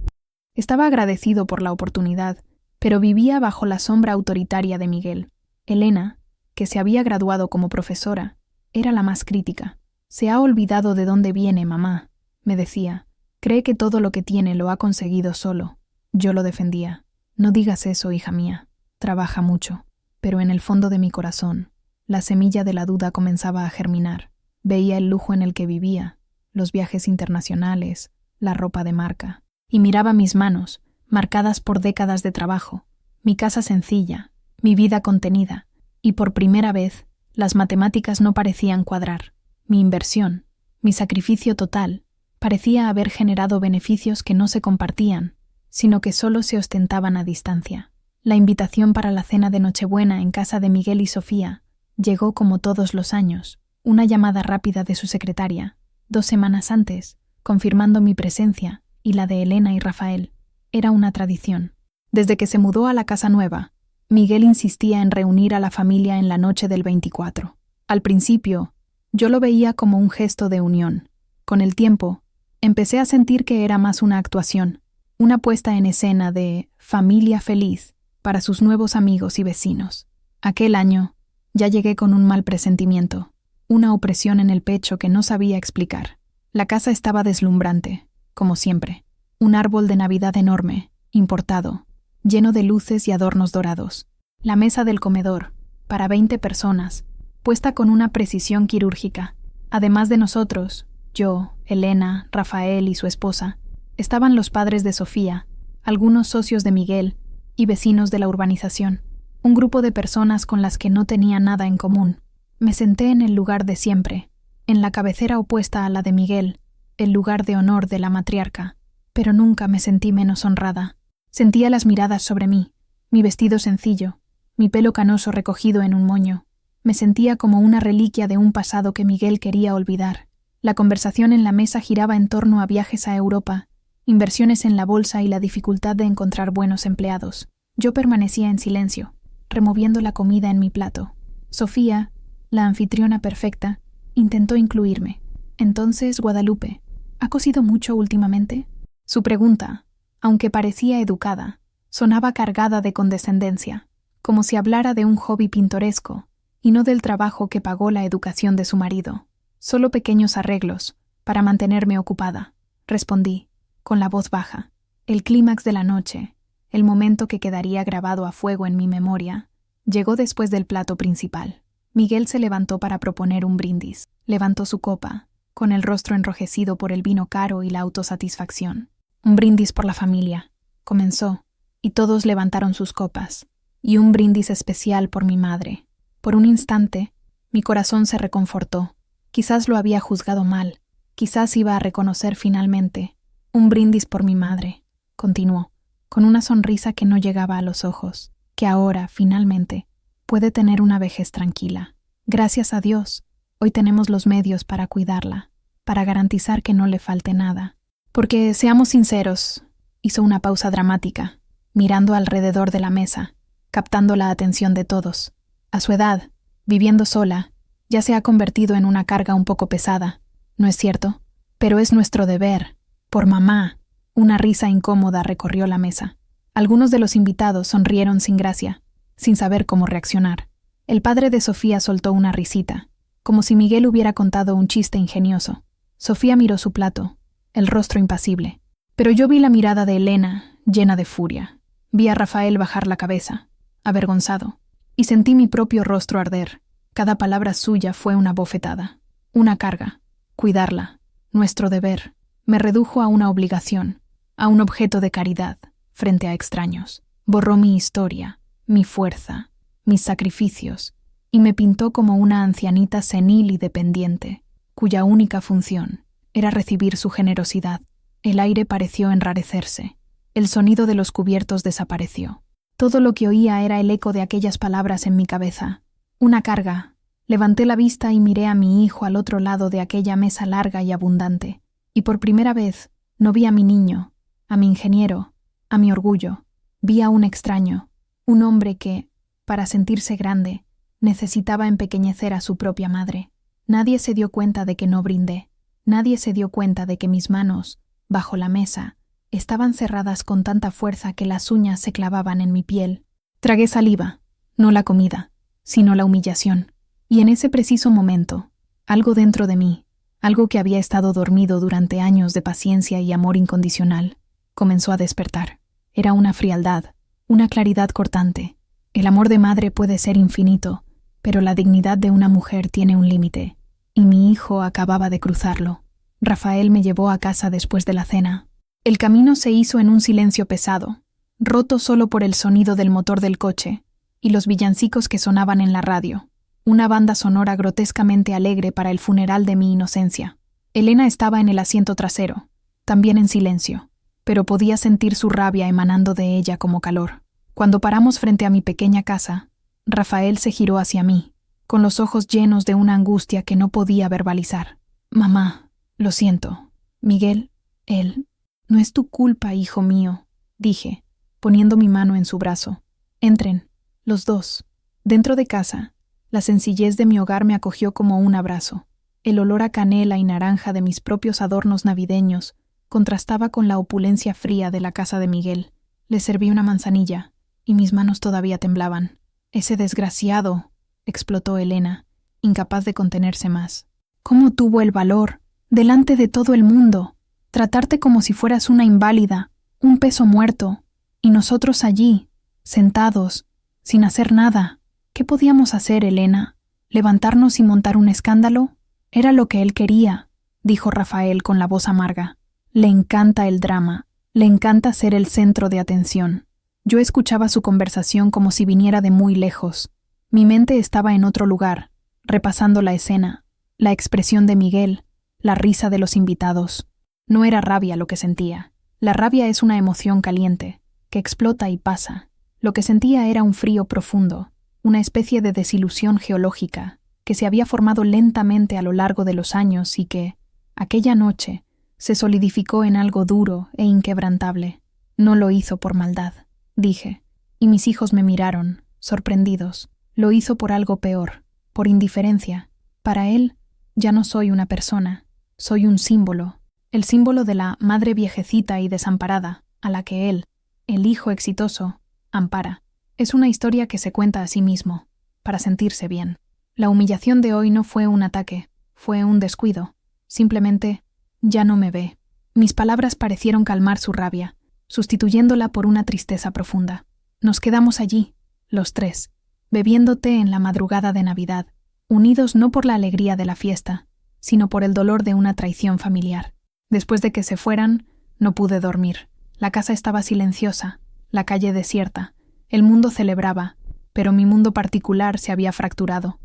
Estaba agradecido por la oportunidad, pero vivía bajo la sombra autoritaria de Miguel. Elena, que se había graduado como profesora, era la más crítica. «Se ha olvidado de dónde viene, mamá», me decía. «Cree que todo lo que tiene lo ha conseguido solo». Yo lo defendía. «No digas eso, hija mía. Trabaja mucho». Pero en el fondo de mi corazón, la semilla de la duda comenzaba a germinar. Veía el lujo en el que vivía, los viajes internacionales, la ropa de marca, y miraba mis manos, marcadas por décadas de trabajo, mi casa sencilla, mi vida contenida, y por primera vez las matemáticas no parecían cuadrar. Mi inversión, mi sacrificio total, parecía haber generado beneficios que no se compartían, sino que solo se ostentaban a distancia. La invitación para la cena de Nochebuena en casa de Miguel y Sofía llegó como todos los años, una llamada rápida de su secretaria, 2 semanas antes, confirmando mi presencia y la de Elena y Rafael. Era una tradición. Desde que se mudó a la casa nueva, Miguel insistía en reunir a la familia en la noche del 24. Al principio, yo lo veía como un gesto de unión. Con el tiempo, empecé a sentir que era más una actuación, una puesta en escena de familia feliz para sus nuevos amigos y vecinos. Aquel año, ya llegué con un mal presentimiento, una opresión en el pecho que no sabía explicar. La casa estaba deslumbrante, como siempre, un árbol de Navidad enorme importado, lleno de luces y adornos dorados. La mesa del comedor, para 20 personas, puesta con una precisión quirúrgica. Además de nosotros, yo, Elena, Rafael y su esposa, estaban los padres de Sofía, algunos socios de Miguel y vecinos de la urbanización, un grupo de personas con las que no tenía nada en común. Me senté en el lugar de siempre, en la cabecera opuesta a la de Miguel, el lugar de honor de la matriarca, pero nunca me sentí menos honrada. Sentía las miradas sobre mí, mi vestido sencillo, mi pelo canoso recogido en un moño. Me sentía como una reliquia de un pasado que Miguel quería olvidar. La conversación en la mesa giraba en torno a viajes a Europa, inversiones en la bolsa y la dificultad de encontrar buenos empleados. Yo permanecía en silencio, removiendo la comida en mi plato. Sofía, la anfitriona perfecta, intentó incluirme. Entonces, Guadalupe, ¿ha cosido mucho últimamente? Su pregunta, aunque parecía educada, sonaba cargada de condescendencia, como si hablara de un hobby pintoresco y no del trabajo que pagó la educación de su marido. Solo pequeños arreglos, para mantenerme ocupada, respondí, con la voz baja. El clímax de la noche, el momento que quedaría grabado a fuego en mi memoria, llegó después del plato principal. Miguel se levantó para proponer un brindis. Levantó su copa, con el rostro enrojecido por el vino caro y la autosatisfacción. Un brindis por la familia, comenzó, y todos levantaron sus copas, y un brindis especial por mi madre. Por un instante, mi corazón se reconfortó. Quizás lo había juzgado mal, quizás iba a reconocer finalmente. Un brindis por mi madre, continuó, con una sonrisa que no llegaba a los ojos, que ahora, finalmente, puede tener una vejez tranquila. Gracias a Dios, hoy tenemos los medios para cuidarla, para garantizar que no le falte nada. Porque, seamos sinceros, hizo una pausa dramática, mirando alrededor de la mesa, captando la atención de todos. A su edad, viviendo sola, ya se ha convertido en una carga un poco pesada, ¿no es cierto? Pero es nuestro deber. Por mamá. Una risa incómoda recorrió la mesa. Algunos de los invitados sonrieron sin gracia, sin saber cómo reaccionar. El padre de Sofía soltó una risita, como si Miguel hubiera contado un chiste ingenioso. Sofía miró su plato, el rostro impasible. Pero yo vi la mirada de Elena, llena de furia. Vi a Rafael bajar la cabeza, avergonzado, y sentí mi propio rostro arder. Cada palabra suya fue una bofetada, una carga. Cuidarla, nuestro deber, me redujo a una obligación, a un objeto de caridad, frente a extraños. Borró mi historia, mi fuerza, mis sacrificios, y me pintó como una ancianita senil y dependiente, cuya única función era recibir su generosidad. El aire pareció enrarecerse, el sonido de los cubiertos desapareció. Todo lo que oía era el eco de aquellas palabras en mi cabeza. Una carga. Levanté la vista y miré a mi hijo al otro lado de aquella mesa larga y abundante, y por primera vez no vi a mi niño, a mi ingeniero, a mi orgullo. Vi a un extraño, un hombre que, para sentirse grande, necesitaba empequeñecer a su propia madre. Nadie se dio cuenta de que no brindé. Nadie se dio cuenta de que mis manos, bajo la mesa, estaban cerradas con tanta fuerza que las uñas se clavaban en mi piel. Tragué saliva, no la comida, sino la humillación. Y en ese preciso momento, algo dentro de mí, algo que había estado dormido durante años de paciencia y amor incondicional, comenzó a despertar. Era una frialdad, una claridad cortante. El amor de madre puede ser infinito, pero la dignidad de una mujer tiene un límite, y mi hijo acababa de cruzarlo. Rafael me llevó a casa después de la cena. El camino se hizo en un silencio pesado, roto solo por el sonido del motor del coche y los villancicos que sonaban en la radio, una banda sonora grotescamente alegre para el funeral de mi inocencia. Elena estaba en el asiento trasero, también en silencio, pero podía sentir su rabia emanando de ella como calor. Cuando paramos frente a mi pequeña casa, Rafael se giró hacia mí, con los ojos llenos de una angustia que no podía verbalizar. «Mamá, lo siento. Miguel, él... No es tu culpa, hijo mío», dije, poniendo mi mano en su brazo. «Entren, los dos». Dentro de casa, la sencillez de mi hogar me acogió como un abrazo. El olor a canela y naranja de mis propios adornos navideños contrastaba con la opulencia fría de la casa de Miguel. Le serví una manzanilla, y mis manos todavía temblaban. «Ese desgraciado», explotó Elena, incapaz de contenerse más. «¿Cómo tuvo el valor, delante de todo el mundo, tratarte como si fueras una inválida, un peso muerto? Y nosotros allí, sentados, sin hacer nada. ¿Qué podíamos hacer, Elena? ¿Levantarnos y montar un escándalo? Era lo que él quería, dijo Rafael con la voz amarga. Le encanta el drama, le encanta ser el centro de atención. Yo escuchaba su conversación como si viniera de muy lejos. Mi mente estaba en otro lugar, repasando la escena, la expresión de Miguel, la risa de los invitados. No era rabia lo que sentía. La rabia es una emoción caliente, que explota y pasa. Lo que sentía era un frío profundo, una especie de desilusión geológica, que se había formado lentamente a lo largo de los años y que, aquella noche, se solidificó en algo duro e inquebrantable. No lo hizo por maldad, dije, y mis hijos me miraron, sorprendidos. Lo hizo por algo peor, por indiferencia. Para él, ya no soy una persona, soy un símbolo, el símbolo de la madre viejecita y desamparada, a la que él, el hijo exitoso, ampara. Es una historia que se cuenta a sí mismo, para sentirse bien. La humillación de hoy no fue un ataque, fue un descuido. Simplemente, ya no me ve. Mis palabras parecieron calmar su rabia, sustituyéndola por una tristeza profunda. Nos quedamos allí, los tres, bebiendo té en la madrugada de Navidad, unidos no por la alegría de la fiesta, sino por el dolor de una traición familiar. Después de que se fueran, no pude dormir. La casa estaba silenciosa, la calle desierta. El mundo celebraba, pero mi mundo particular se había fracturado.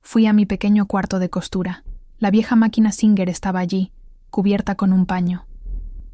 Fui a mi pequeño cuarto de costura. La vieja máquina Singer estaba allí, cubierta con un paño.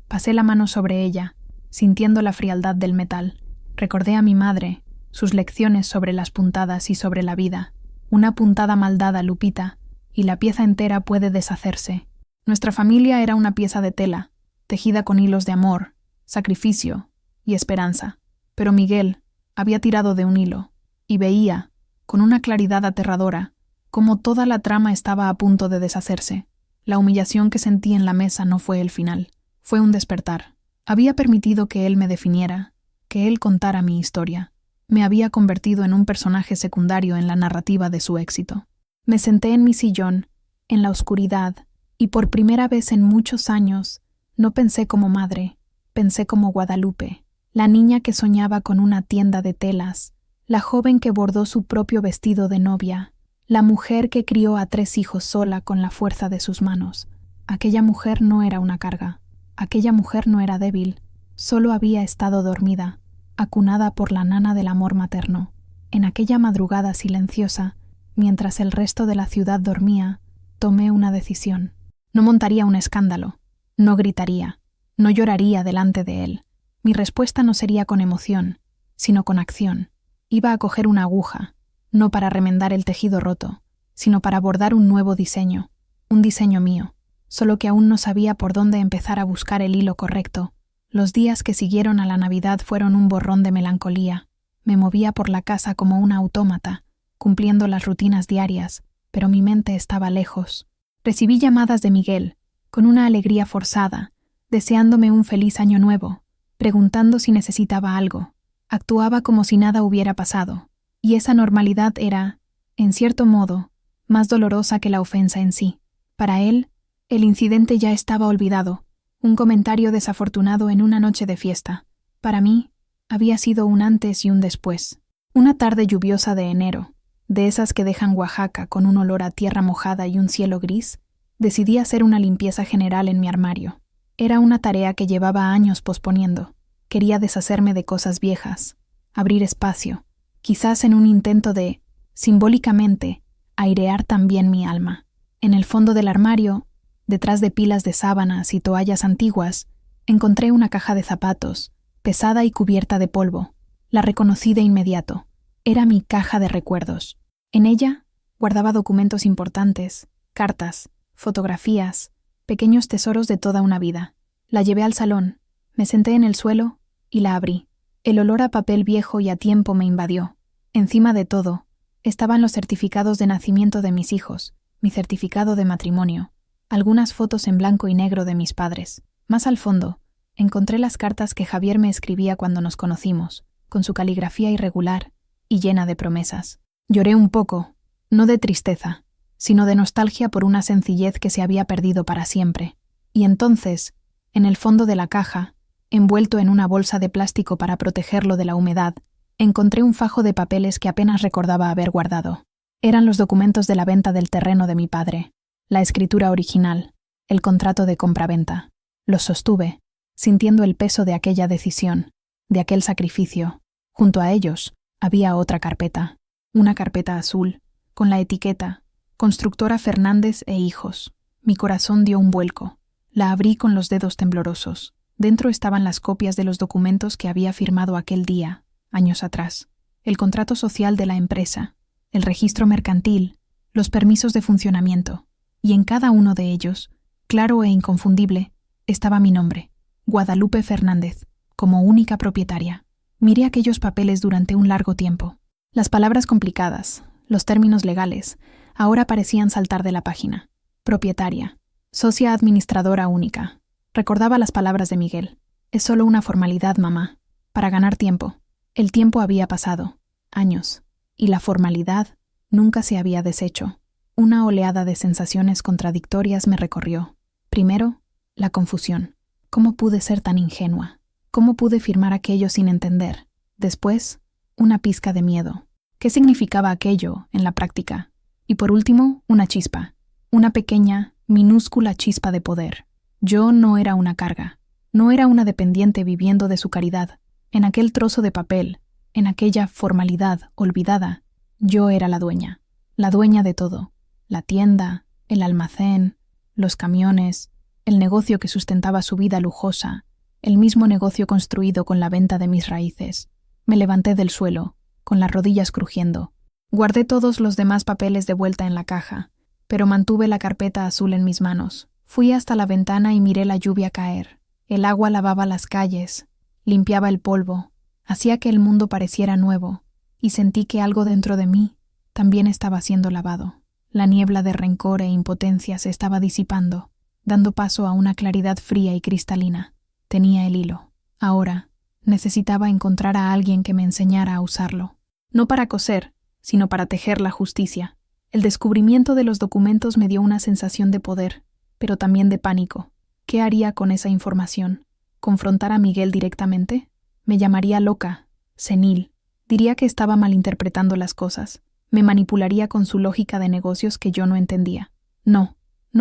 Pasé la mano sobre ella, sintiendo la frialdad del metal. Recordé a mi madre, sus lecciones sobre las puntadas y sobre la vida. Una puntada mal dada, Lupita, y la pieza entera puede deshacerse. Nuestra familia era una pieza de tela, tejida con hilos de amor, sacrificio y esperanza. Pero Miguel había tirado de un hilo, y veía, con una claridad aterradora, cómo toda la trama estaba a punto de deshacerse. La humillación que sentí en la mesa no fue el final, fue un despertar. Había permitido que él me definiera, que él contara mi historia. Me había convertido en un personaje secundario en la narrativa de su éxito. Me senté en mi sillón, en la oscuridad, y por primera vez en muchos años, no pensé como madre, pensé como Guadalupe, la niña que soñaba con una tienda de telas, la joven que bordó su propio vestido de novia, la mujer que crió a 3 hijos sola con la fuerza de sus manos. Aquella mujer no era una carga, aquella mujer no era débil, solo había estado dormida, acunada por la nana del amor materno. En aquella madrugada silenciosa, mientras el resto de la ciudad dormía, tomé una decisión. No montaría un escándalo, no gritaría, no lloraría delante de él. Mi respuesta no sería con emoción, sino con acción. Iba a coger una aguja, no para remendar el tejido roto, sino para bordar un nuevo diseño, un diseño mío, solo que aún no sabía por dónde empezar a buscar el hilo correcto. Los días que siguieron a la Navidad fueron un borrón de melancolía. Me movía por la casa como una autómata, cumpliendo las rutinas diarias, pero mi mente estaba lejos. Recibí llamadas de Miguel, con una alegría forzada, deseándome un feliz año nuevo, preguntando si necesitaba algo. Actuaba como si nada hubiera pasado, y esa normalidad era, en cierto modo, más dolorosa que la ofensa en sí. Para él, el incidente ya estaba olvidado, un comentario desafortunado en una noche de fiesta. Para mí, había sido un antes y un después. Una tarde lluviosa de enero, de esas que dejan Oaxaca con un olor a tierra mojada y un cielo gris, decidí hacer una limpieza general en mi armario. Era una tarea que llevaba años posponiendo. Quería deshacerme de cosas viejas, abrir espacio, quizás en un intento de, simbólicamente, airear también mi alma. En el fondo del armario, detrás de pilas de sábanas y toallas antiguas, encontré una caja de zapatos, pesada y cubierta de polvo. La reconocí de inmediato. Era mi caja de recuerdos. En ella guardaba documentos importantes, cartas, fotografías, pequeños tesoros de toda una vida. La llevé al salón, me senté en el suelo y la abrí. El olor a papel viejo y a tiempo me invadió. Encima de todo, estaban los certificados de nacimiento de mis hijos, mi certificado de matrimonio, algunas fotos en blanco y negro de mis padres. Más al fondo, encontré las cartas que Javier me escribía cuando nos conocimos, con su caligrafía irregular y llena de promesas. Lloré un poco, no de tristeza, sino de nostalgia por una sencillez que se había perdido para siempre. Y entonces, en el fondo de la caja, Envuelto en una bolsa de plástico para protegerlo de la humedad, encontré un fajo de papeles que apenas recordaba haber guardado. Eran los documentos de la venta del terreno de mi padre, la escritura original, el contrato de compraventa. Los sostuve, sintiendo el peso de aquella decisión, de aquel sacrificio. Junto a ellos había otra carpeta, una carpeta azul, con la etiqueta Constructora Fernández e Hijos. Mi corazón dio un vuelco. La abrí con los dedos temblorosos. Dentro estaban las copias de los documentos que había firmado aquel día, años atrás, el contrato social de la empresa, el registro mercantil, los permisos de funcionamiento, y en cada uno de ellos, claro e inconfundible, estaba mi nombre, Guadalupe Fernández, como única propietaria. Miré aquellos papeles durante un largo tiempo. Las palabras complicadas, los términos legales, ahora parecían saltar de la página. Propietaria, socia administradora única. Recordaba las palabras de Miguel. Es solo una formalidad, mamá, para ganar tiempo. El tiempo había pasado, años, y la formalidad nunca se había deshecho. Una oleada de sensaciones contradictorias me recorrió. Primero, la confusión. ¿Cómo pude ser tan ingenua? ¿Cómo pude firmar aquello sin entender? Después, una pizca de miedo. ¿Qué significaba aquello en la práctica? Y por último, una chispa. Una pequeña, minúscula chispa de poder. Yo no era una carga. No era una dependiente viviendo de su caridad. En aquel trozo de papel, en aquella formalidad olvidada, yo era la dueña de todo. La tienda, el almacén, los camiones, el negocio que sustentaba su vida lujosa, el mismo negocio construido con la venta de mis raíces. Me levanté del suelo, con las rodillas crujiendo. Guardé todos los demás papeles de vuelta en la caja, pero mantuve la carpeta azul en mis manos. Fui hasta la ventana y miré la lluvia caer. El agua lavaba las calles, limpiaba el polvo, hacía que el mundo pareciera nuevo, y sentí que algo dentro de mí también estaba siendo lavado. La niebla de rencor e impotencia se estaba disipando, dando paso a una claridad fría y cristalina. Tenía el hilo. Ahora necesitaba encontrar a alguien que me enseñara a usarlo. No para coser, sino para tejer la justicia. El descubrimiento de los documentos me dio una sensación de poder, pero también de pánico. ¿Qué haría con esa información? ¿Confrontar a Miguel directamente? Me llamaría loca, senil. Diría que estaba malinterpretando las cosas. Me manipularía con su lógica de negocios que yo no entendía. No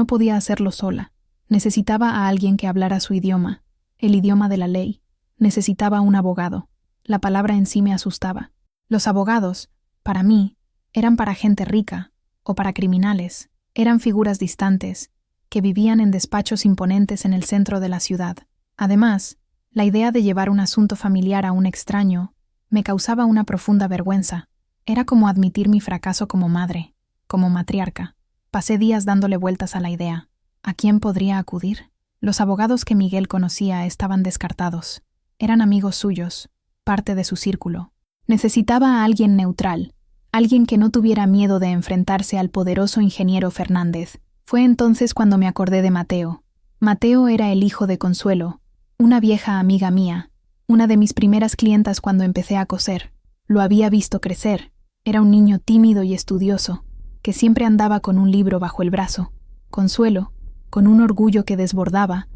podía hacerlo sola. Necesitaba a alguien que hablara su idioma, el idioma de la ley. Necesitaba un abogado. La palabra en sí me asustaba. Los abogados, para mí, eran para gente rica o para criminales. Eran figuras distantes, que vivían en despachos imponentes en el centro de la ciudad. Además, la idea de llevar un asunto familiar a un extraño me causaba una profunda vergüenza. Era como admitir mi fracaso como madre, como matriarca. Pasé días dándole vueltas a la idea. ¿A quién podría acudir? Los abogados que Miguel conocía estaban descartados. Eran amigos suyos, parte de su círculo. Necesitaba a alguien neutral, alguien que no tuviera miedo de enfrentarse al poderoso ingeniero Fernández. Fue entonces cuando me acordé de Mateo. Mateo era el hijo de Consuelo, una vieja amiga mía, una de mis primeras clientas cuando empecé a coser. Lo había visto crecer. Era un niño tímido y estudioso, que siempre andaba con un libro bajo el brazo. Consuelo, con un orgullo que desbordaba,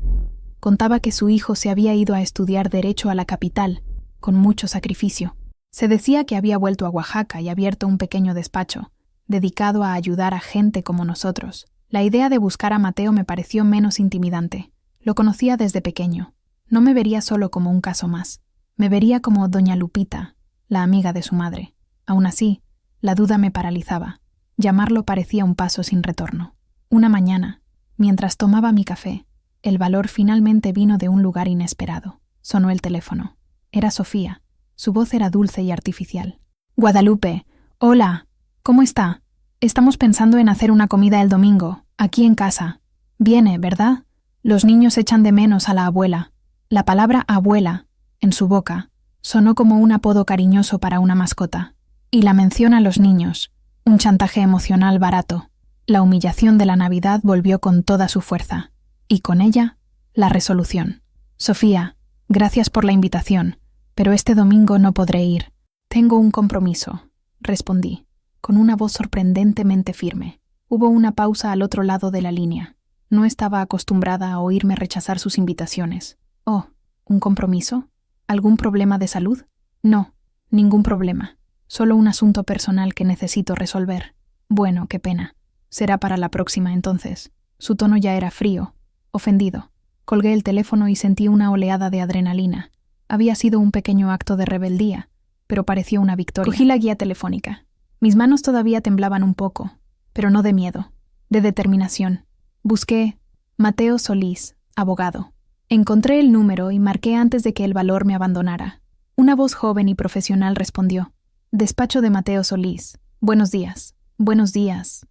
contaba que su hijo se había ido a estudiar Derecho a la capital, con mucho sacrificio. Se decía que había vuelto a Oaxaca y abierto un pequeño despacho, dedicado a ayudar a gente como nosotros. La idea de buscar a Mateo me pareció menos intimidante. Lo conocía desde pequeño. No me vería solo como un caso más. Me vería como doña Lupita, la amiga de su madre. Aún así, la duda me paralizaba. Llamarlo parecía un paso sin retorno. Una mañana, mientras tomaba mi café, el valor finalmente vino de un lugar inesperado. Sonó el teléfono. Era Sofía. Su voz era dulce y artificial. «Guadalupe, hola, ¿cómo está? Estamos pensando en hacer una comida el domingo, aquí en casa. Viene, ¿verdad? Los niños echan de menos a la abuela». La palabra abuela, en su boca, sonó como un apodo cariñoso para una mascota. Y la mención a los niños, un chantaje emocional barato. La humillación de la Navidad volvió con toda su fuerza. Y con ella, la resolución. «Sofía, gracias por la invitación, pero este domingo no podré ir. Tengo un compromiso», respondí, con una voz sorprendentemente firme. Hubo una pausa al otro lado de la línea. No estaba acostumbrada a oírme rechazar sus invitaciones. «Oh, ¿Un compromiso? ¿Algún problema de salud? No, ningún problema. Solo un asunto personal que necesito resolver. Bueno, qué pena. Será para la próxima, entonces. Su tono ya era frío, ofendido. Colgué el teléfono y sentí una oleada de adrenalina. Había sido un pequeño acto de rebeldía, pero pareció una victoria. Cogí la guía telefónica. Mis manos todavía temblaban un poco, pero no de miedo, de determinación. Busqué Mateo Solís, abogado. Encontré el número y marqué antes de que el valor me abandonara. Una voz joven y profesional respondió. Despacho de Mateo Solís. Buenos días. Buenos días.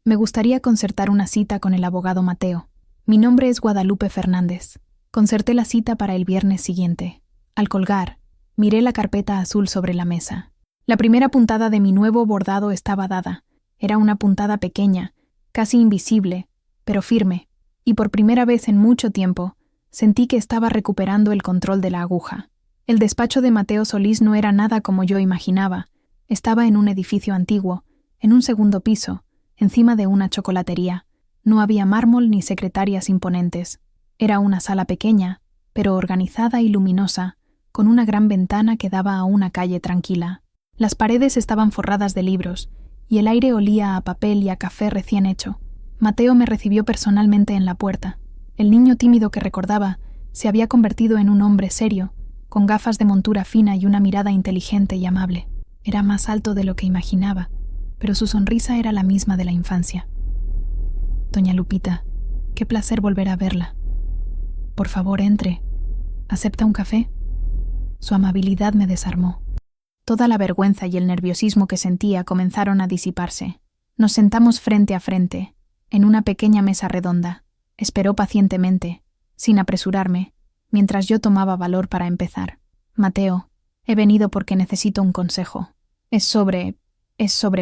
Me gustaría concertar una cita con el abogado Mateo. Mi nombre es Guadalupe Fernández. Concerté la cita para el viernes siguiente. Al colgar, miré la carpeta azul sobre la mesa. La primera puntada de mi nuevo bordado estaba dada. Era una puntada pequeña, casi invisible, pero firme, y por primera vez en mucho tiempo, sentí que estaba recuperando el control de la aguja. El despacho de Mateo Solís no era nada como yo imaginaba. Estaba en un edificio antiguo, en un segundo piso, encima de una chocolatería. No había mármol ni secretarias imponentes. Era una sala pequeña, pero organizada y luminosa, con una gran ventana que daba a una calle tranquila. Las paredes estaban forradas de libros, y el aire olía a papel y a café recién hecho. Mateo me recibió personalmente en la puerta. El niño tímido que recordaba se había convertido en un hombre serio, con gafas de montura fina y una mirada inteligente y amable. Era más alto de lo que imaginaba, pero su sonrisa era la misma de la infancia. Doña Lupita, qué placer volver a verla. Por favor, entre. ¿Acepta un café? Su amabilidad me desarmó. Toda la vergüenza y el nerviosismo que sentía comenzaron a disiparse. Nos sentamos frente a frente, en una pequeña mesa redonda. Esperó pacientemente, sin apresurarme, mientras yo tomaba valor para empezar. Mateo, he venido porque necesito un consejo. Es sobre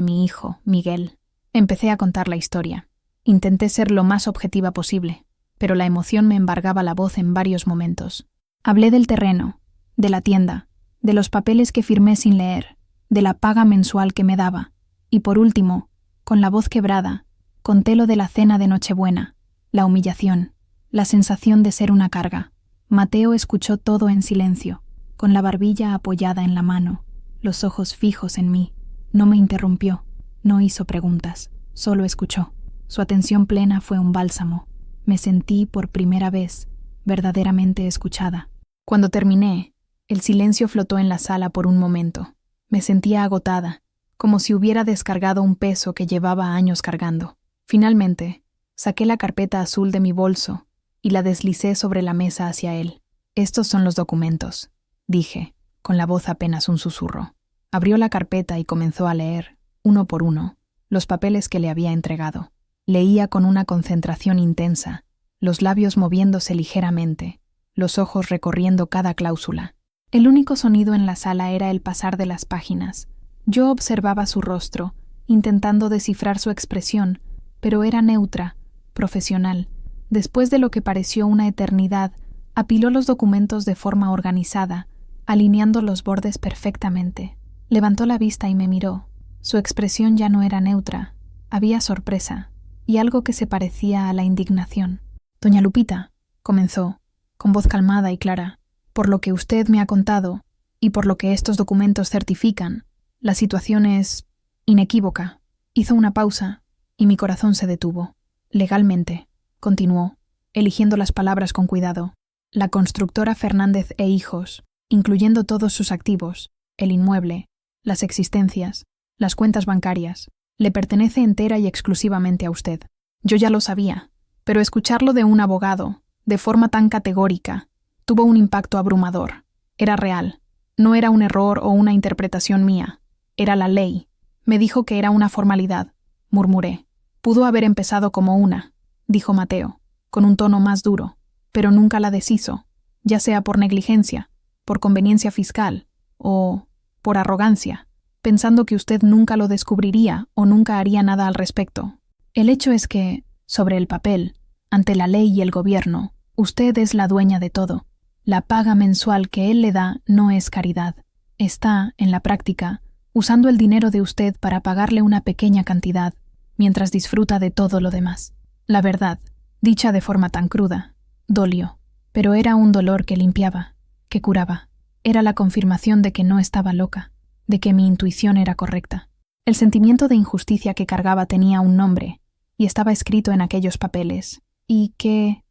mi hijo, Miguel. Empecé a contar la historia. Intenté ser lo más objetiva posible, pero la emoción me embargaba la voz en varios momentos. Hablé del terreno, de la tienda, de los papeles que firmé sin leer, de la paga mensual que me daba, y por último, con la voz quebrada, conté lo de la cena de Nochebuena, la humillación, la sensación de ser una carga. Mateo escuchó todo en silencio, con la barbilla apoyada en la mano, los ojos fijos en mí. No me interrumpió, no hizo preguntas, solo escuchó. Su atención plena fue un bálsamo. Me sentí, por primera vez, verdaderamente escuchada. Cuando terminé, el silencio flotó en la sala por un momento. Me sentía agotada, como si hubiera descargado un peso que llevaba años cargando. Finalmente, saqué la carpeta azul de mi bolso y la deslicé sobre la mesa hacia él. Estos son los documentos, dije, con la voz apenas un susurro. Abrió la carpeta y comenzó a leer, uno por uno, los papeles que le había entregado. Leía con una concentración intensa, los labios moviéndose ligeramente, los ojos recorriendo cada cláusula. El único sonido en la sala era el pasar de las páginas. Yo observaba su rostro, intentando descifrar su expresión, pero era neutra, profesional. Después de lo que pareció una eternidad, apiló los documentos de forma organizada, alineando los bordes perfectamente. Levantó la vista y me miró. Su expresión ya no era neutra, había sorpresa y algo que se parecía a la indignación. Doña Lupita, comenzó, con voz calmada y clara, por lo que usted me ha contado y por lo que estos documentos certifican, la situación es inequívoca. Hizo una pausa y mi corazón se detuvo. Legalmente, continuó, eligiendo las palabras con cuidado, la constructora Fernández e Hijos, incluyendo todos sus activos, el inmueble, las existencias, las cuentas bancarias, le pertenece entera y exclusivamente a usted. Yo ya lo sabía, pero escucharlo de un abogado, de forma tan categórica, tuvo un impacto abrumador. Era real. No era un error o una interpretación mía. Era la ley. Me dijo que era una formalidad. Murmuré. Pudo haber empezado como una, dijo Mateo, con un tono más duro, pero nunca la deshizo, ya sea por negligencia, por conveniencia fiscal o por arrogancia, pensando que usted nunca lo descubriría o nunca haría nada al respecto. El hecho es que, sobre el papel, ante la ley y el gobierno, usted es la dueña de todo. La paga mensual que él le da no es caridad. Está, en la práctica, usando el dinero de usted para pagarle una pequeña cantidad, mientras disfruta de todo lo demás. La verdad, dicha de forma tan cruda, dolió, Pero era un dolor que limpiaba, que curaba. Era la confirmación de que no estaba loca, de que mi intuición era correcta. El sentimiento de injusticia que cargaba tenía un nombre, y estaba escrito en aquellos papeles. ¿Y qué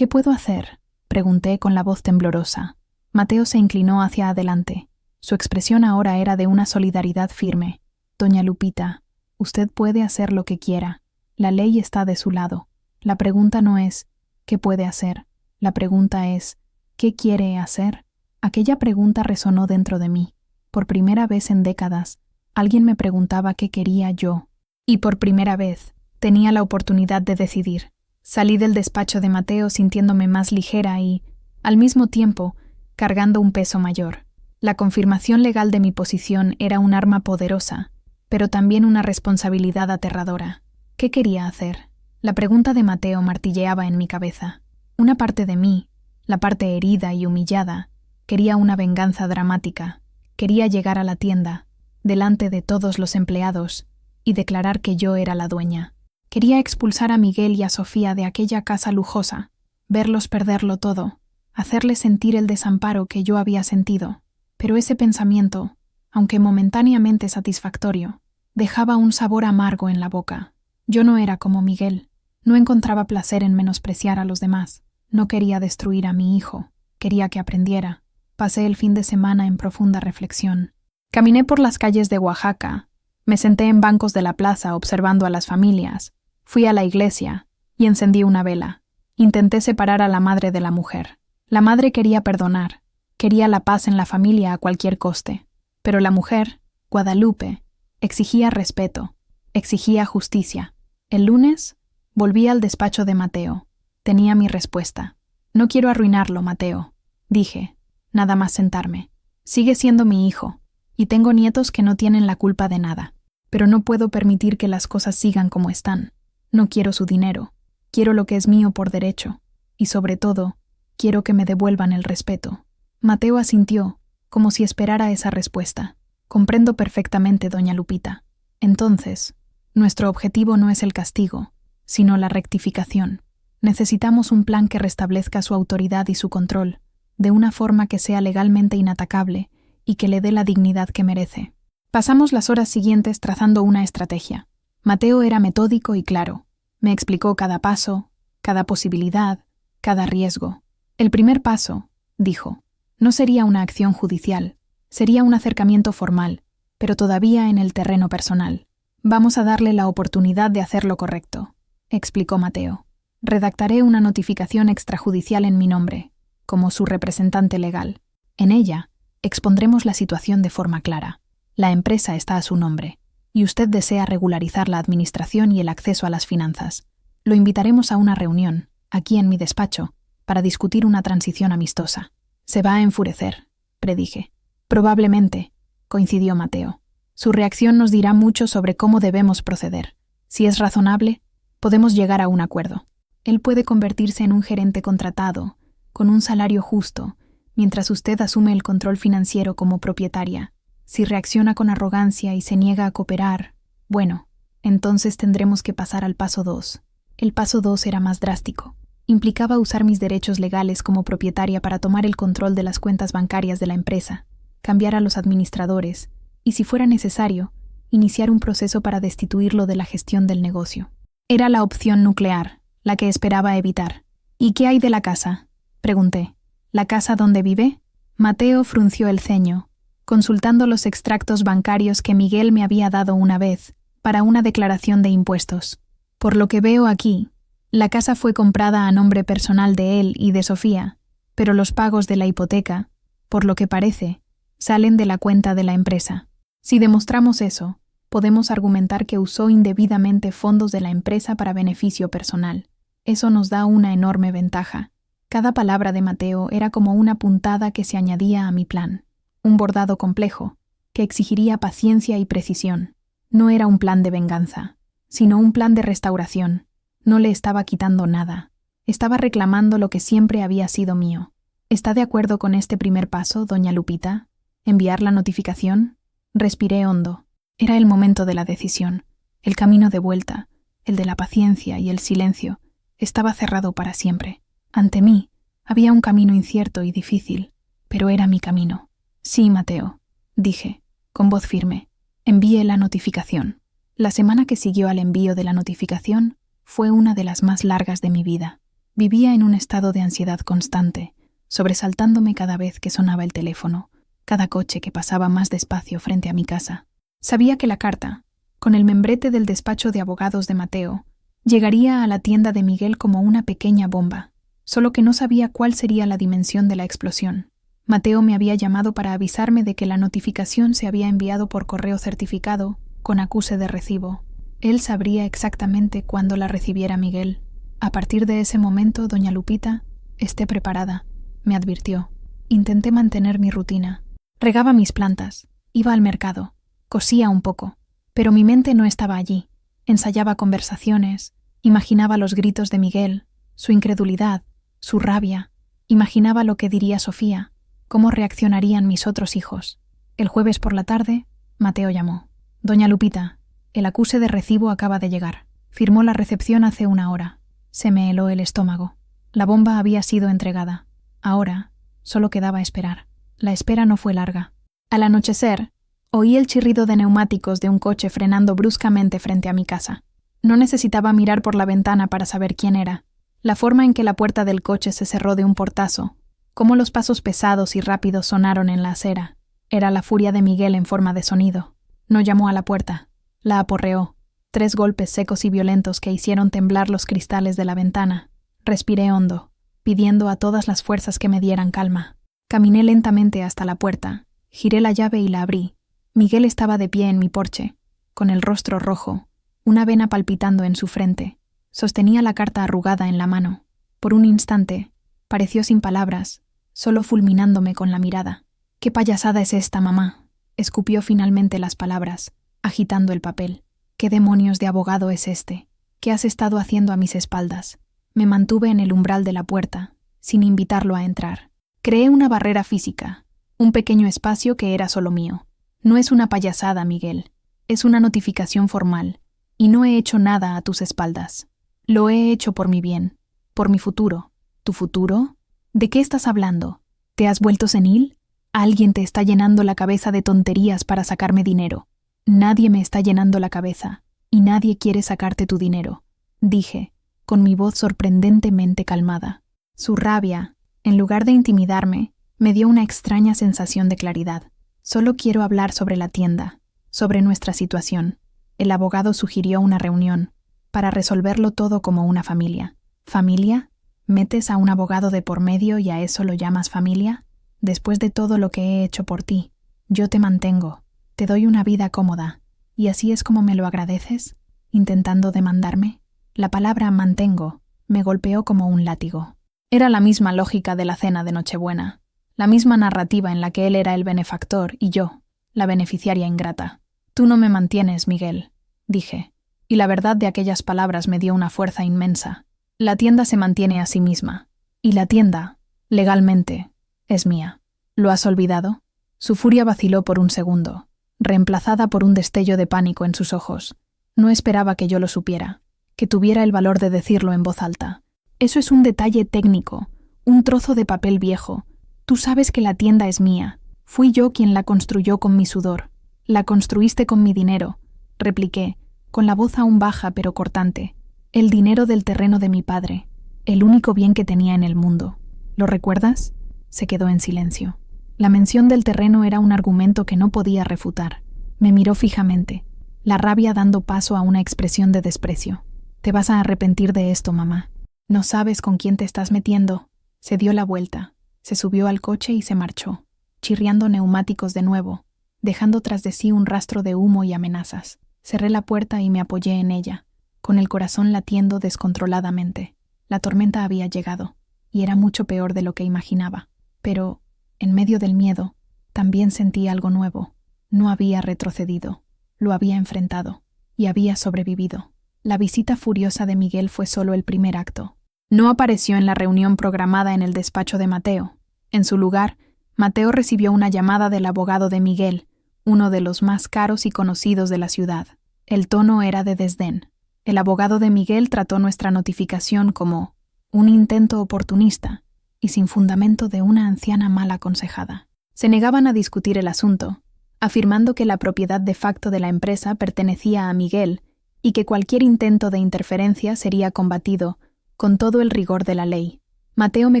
puedo hacer?, pregunté con la voz temblorosa. Mateo se inclinó hacia adelante. Su expresión ahora era de una solidaridad firme. Doña Lupita, usted puede hacer lo que quiera. La ley está de su lado. La pregunta no es ¿qué puede hacer? La pregunta es ¿qué quiere hacer? Aquella pregunta resonó dentro de mí. Por primera vez en décadas, alguien me preguntaba qué quería yo. Y por primera vez, tenía la oportunidad de decidir. Salí del despacho de Mateo sintiéndome más ligera y, al mismo tiempo, cargando un peso mayor. La confirmación legal de mi posición era un arma poderosa, pero también una responsabilidad aterradora. ¿Qué quería hacer? La pregunta de Mateo martilleaba en mi cabeza. Una parte de mí, la parte herida y humillada, quería una venganza dramática. Quería llegar a la tienda, delante de todos los empleados, y declarar que yo era la dueña. Quería expulsar a Miguel y a Sofía de aquella casa lujosa, verlos perderlo todo, hacerles sentir el desamparo que yo había sentido. Pero ese pensamiento, aunque momentáneamente satisfactorio, dejaba un sabor amargo en la boca. Yo no era como Miguel. No encontraba placer en menospreciar a los demás. No quería destruir a mi hijo. Quería que aprendiera. Pasé el fin de semana en profunda reflexión. Caminé por las calles de Oaxaca. Me senté en bancos de la plaza observando a las familias. Fui a la iglesia y encendí una vela. Intenté separar a la madre de la mujer. La madre quería perdonar. Quería la paz en la familia a cualquier coste. Pero la mujer, Guadalupe, exigía respeto. Exigía justicia. El lunes volví al despacho de Mateo. Tenía mi respuesta. No quiero arruinarlo, Mateo, dije, nada más sentarme. Sigue siendo mi hijo, y tengo nietos que no tienen la culpa de nada. Pero no puedo permitir que las cosas sigan como están. No quiero su dinero. Quiero lo que es mío por derecho. Y sobre todo, quiero que me devuelvan el respeto. Mateo asintió, como si esperara esa respuesta. Comprendo perfectamente, doña Lupita. Entonces, nuestro objetivo no es el castigo, sino la rectificación. Necesitamos un plan que restablezca su autoridad y su control, de una forma que sea legalmente inatacable y que le dé la dignidad que merece. Pasamos las horas siguientes trazando una estrategia. Mateo era metódico y claro. Me explicó cada paso, cada posibilidad, cada riesgo. El primer paso, dijo, no sería una acción judicial, sería un acercamiento formal, pero todavía en el terreno personal. Vamos a darle la oportunidad de hacer lo correcto, explicó Mateo. Redactaré una notificación extrajudicial en mi nombre, como su representante legal. En ella, expondremos la situación de forma clara. La empresa está a su nombre, y usted desea regularizar la administración y el acceso a las finanzas. Lo invitaremos a una reunión, aquí en mi despacho, para discutir una transición amistosa. Se va a enfurecer, predije. Probablemente, coincidió Mateo. Su reacción nos dirá mucho sobre cómo debemos proceder. Si es razonable, podemos llegar a un acuerdo. Él puede convertirse en un gerente contratado, con un salario justo, mientras usted asume el control financiero como propietaria. Si reacciona con arrogancia y se niega a cooperar, bueno, entonces tendremos que pasar al paso 2. El paso 2 era más drástico. Implicaba usar mis derechos legales como propietaria para tomar el control de las cuentas bancarias de la empresa, cambiar a los administradores y, si fuera necesario, iniciar un proceso para destituirlo de la gestión del negocio. Era la opción nuclear, la que esperaba evitar. ¿Y qué hay de la casa?, pregunté. ¿La casa donde vive? Mateo frunció el ceño, consultando los extractos bancarios que Miguel me había dado una vez para una declaración de impuestos. Por lo que veo aquí, la casa fue comprada a nombre personal de él y de Sofía, pero los pagos de la hipoteca, por lo que parece, salen de la cuenta de la empresa. Si demostramos eso, podemos argumentar que usó indebidamente fondos de la empresa para beneficio personal. Eso nos da una enorme ventaja. Cada palabra de Mateo era como una puntada que se añadía a mi plan. Un bordado complejo, que exigiría paciencia y precisión. No era un plan de venganza, sino un plan de restauración. No le estaba quitando nada. Estaba reclamando lo que siempre había sido mío. ¿Está de acuerdo con este primer paso, doña Lupita? ¿Enviar la notificación? Respiré hondo. Era el momento de la decisión. El camino de vuelta, el de la paciencia y el silencio, estaba cerrado para siempre. Ante mí Había un camino incierto y difícil, pero era mi camino. Sí, Mateo, dije, con voz firme. Envié la notificación. La semana que siguió al envío de la notificación fue una de las más largas de mi vida. Vivía en un estado de ansiedad constante, sobresaltándome cada vez que sonaba el teléfono, cada coche que pasaba más despacio frente a mi casa. Sabía que la carta, con el membrete del despacho de abogados de Mateo, llegaría a la tienda de Miguel como una pequeña bomba, solo que no sabía cuál sería la dimensión de la explosión. Mateo me había llamado para avisarme de que la notificación se había enviado por correo certificado, con acuse de recibo. Él sabría exactamente cuándo la recibiera Miguel. A partir de ese momento, doña Lupita, esté preparada, me advirtió. Intenté mantener mi rutina. Regaba mis plantas, iba al mercado, cosía un poco, pero mi mente no estaba allí. Ensayaba conversaciones, imaginaba los gritos de Miguel, su incredulidad, su rabia, imaginaba lo que diría Sofía, cómo reaccionarían mis otros hijos. El jueves por la tarde, Mateo llamó. Doña Lupita, el acuse de recibo acaba de llegar. Firmó la recepción hace una hora. Se me heló el estómago. La bomba había sido entregada. Ahora, solo quedaba esperar. La espera no fue larga. Al anochecer, oí el chirrido de neumáticos de un coche frenando bruscamente frente a mi casa. No necesitaba mirar por la ventana para saber quién era. La forma en que la puerta del coche se cerró de un portazo, cómo los pasos pesados y rápidos sonaron en la acera. Era la furia de Miguel en forma de sonido. No llamó a la puerta. La aporreó. 3 golpes secos y violentos que hicieron temblar los cristales de la ventana. Respiré hondo, pidiendo a todas las fuerzas que me dieran calma. Caminé lentamente hasta la puerta, giré la llave y la abrí. Miguel estaba de pie en mi porche, con el rostro rojo, una vena palpitando en su frente. Sostenía la carta arrugada en la mano. Por un instante, pareció sin palabras, solo fulminándome con la mirada. «¿Qué payasada es esta, mamá?», escupió finalmente las palabras, agitando el papel. «¿Qué demonios de abogado es este? ¿Qué has estado haciendo a mis espaldas?». Me mantuve en el umbral de la puerta, sin invitarlo a entrar. Creé una barrera física, un pequeño espacio que era solo mío. No es una payasada, Miguel. Es una notificación formal, y no he hecho nada a tus espaldas. Lo he hecho por mi bien, por mi futuro. ¿Tu futuro? ¿De qué estás hablando? ¿Te has vuelto senil? Alguien te está llenando la cabeza de tonterías para sacarme dinero. Nadie me está llenando la cabeza, y nadie quiere sacarte tu dinero, dije, con mi voz sorprendentemente calmada. Su rabia, en lugar de intimidarme, me dio una extraña sensación de claridad. Solo quiero hablar sobre la tienda, sobre nuestra situación. El abogado sugirió una reunión, para resolverlo todo como una familia. ¿Familia? ¿Metes a un abogado de por medio y a eso lo llamas familia? Después de todo lo que he hecho por ti, yo te mantengo, te doy una vida cómoda, ¿y así es como me lo agradeces? ¿Intentando demandarme? La palabra mantengo me golpeó como un látigo. Era la misma lógica de la cena de Nochebuena, la misma narrativa en la que él era el benefactor y yo, la beneficiaria ingrata. Tú no me mantienes, Miguel, dije, y la verdad de aquellas palabras me dio una fuerza inmensa. La tienda se mantiene a sí misma, y la tienda, legalmente, es mía. ¿Lo has olvidado? Su furia vaciló por un segundo, reemplazada por un destello de pánico en sus ojos. No esperaba que yo lo supiera, que tuviera el valor de decirlo en voz alta. Eso es un detalle técnico, un trozo de papel viejo. Tú sabes que la tienda es mía. Fui yo quien la construyó con mi sudor. La construiste con mi dinero, repliqué, con la voz aún baja pero cortante. El dinero del terreno de mi padre, el único bien que tenía en el mundo. ¿Lo recuerdas? Se quedó en silencio. La mención del terreno era un argumento que no podía refutar. Me miró fijamente, la rabia dando paso a una expresión de desprecio. Te vas a arrepentir de esto, mamá. No sabes con quién te estás metiendo. Se dio la vuelta, se subió al coche y se marchó, chirriando neumáticos de nuevo, dejando tras de sí un rastro de humo y amenazas. Cerré la puerta y me apoyé en ella, con el corazón latiendo descontroladamente. La tormenta había llegado, y era mucho peor de lo que imaginaba. Pero, en medio del miedo, también sentí algo nuevo. No había retrocedido, lo había enfrentado, y había sobrevivido. La visita furiosa de Miguel fue solo el primer acto. No apareció en la reunión programada en el despacho de Mateo. En su lugar, Mateo recibió una llamada del abogado de Miguel, uno de los más caros y conocidos de la ciudad. El tono era de desdén. El abogado de Miguel trató nuestra notificación como un intento oportunista, y sin fundamento de una anciana mal aconsejada. Se negaban a discutir el asunto, afirmando que la propiedad de facto de la empresa pertenecía a Miguel y que cualquier intento de interferencia sería combatido con todo el rigor de la ley. Mateo me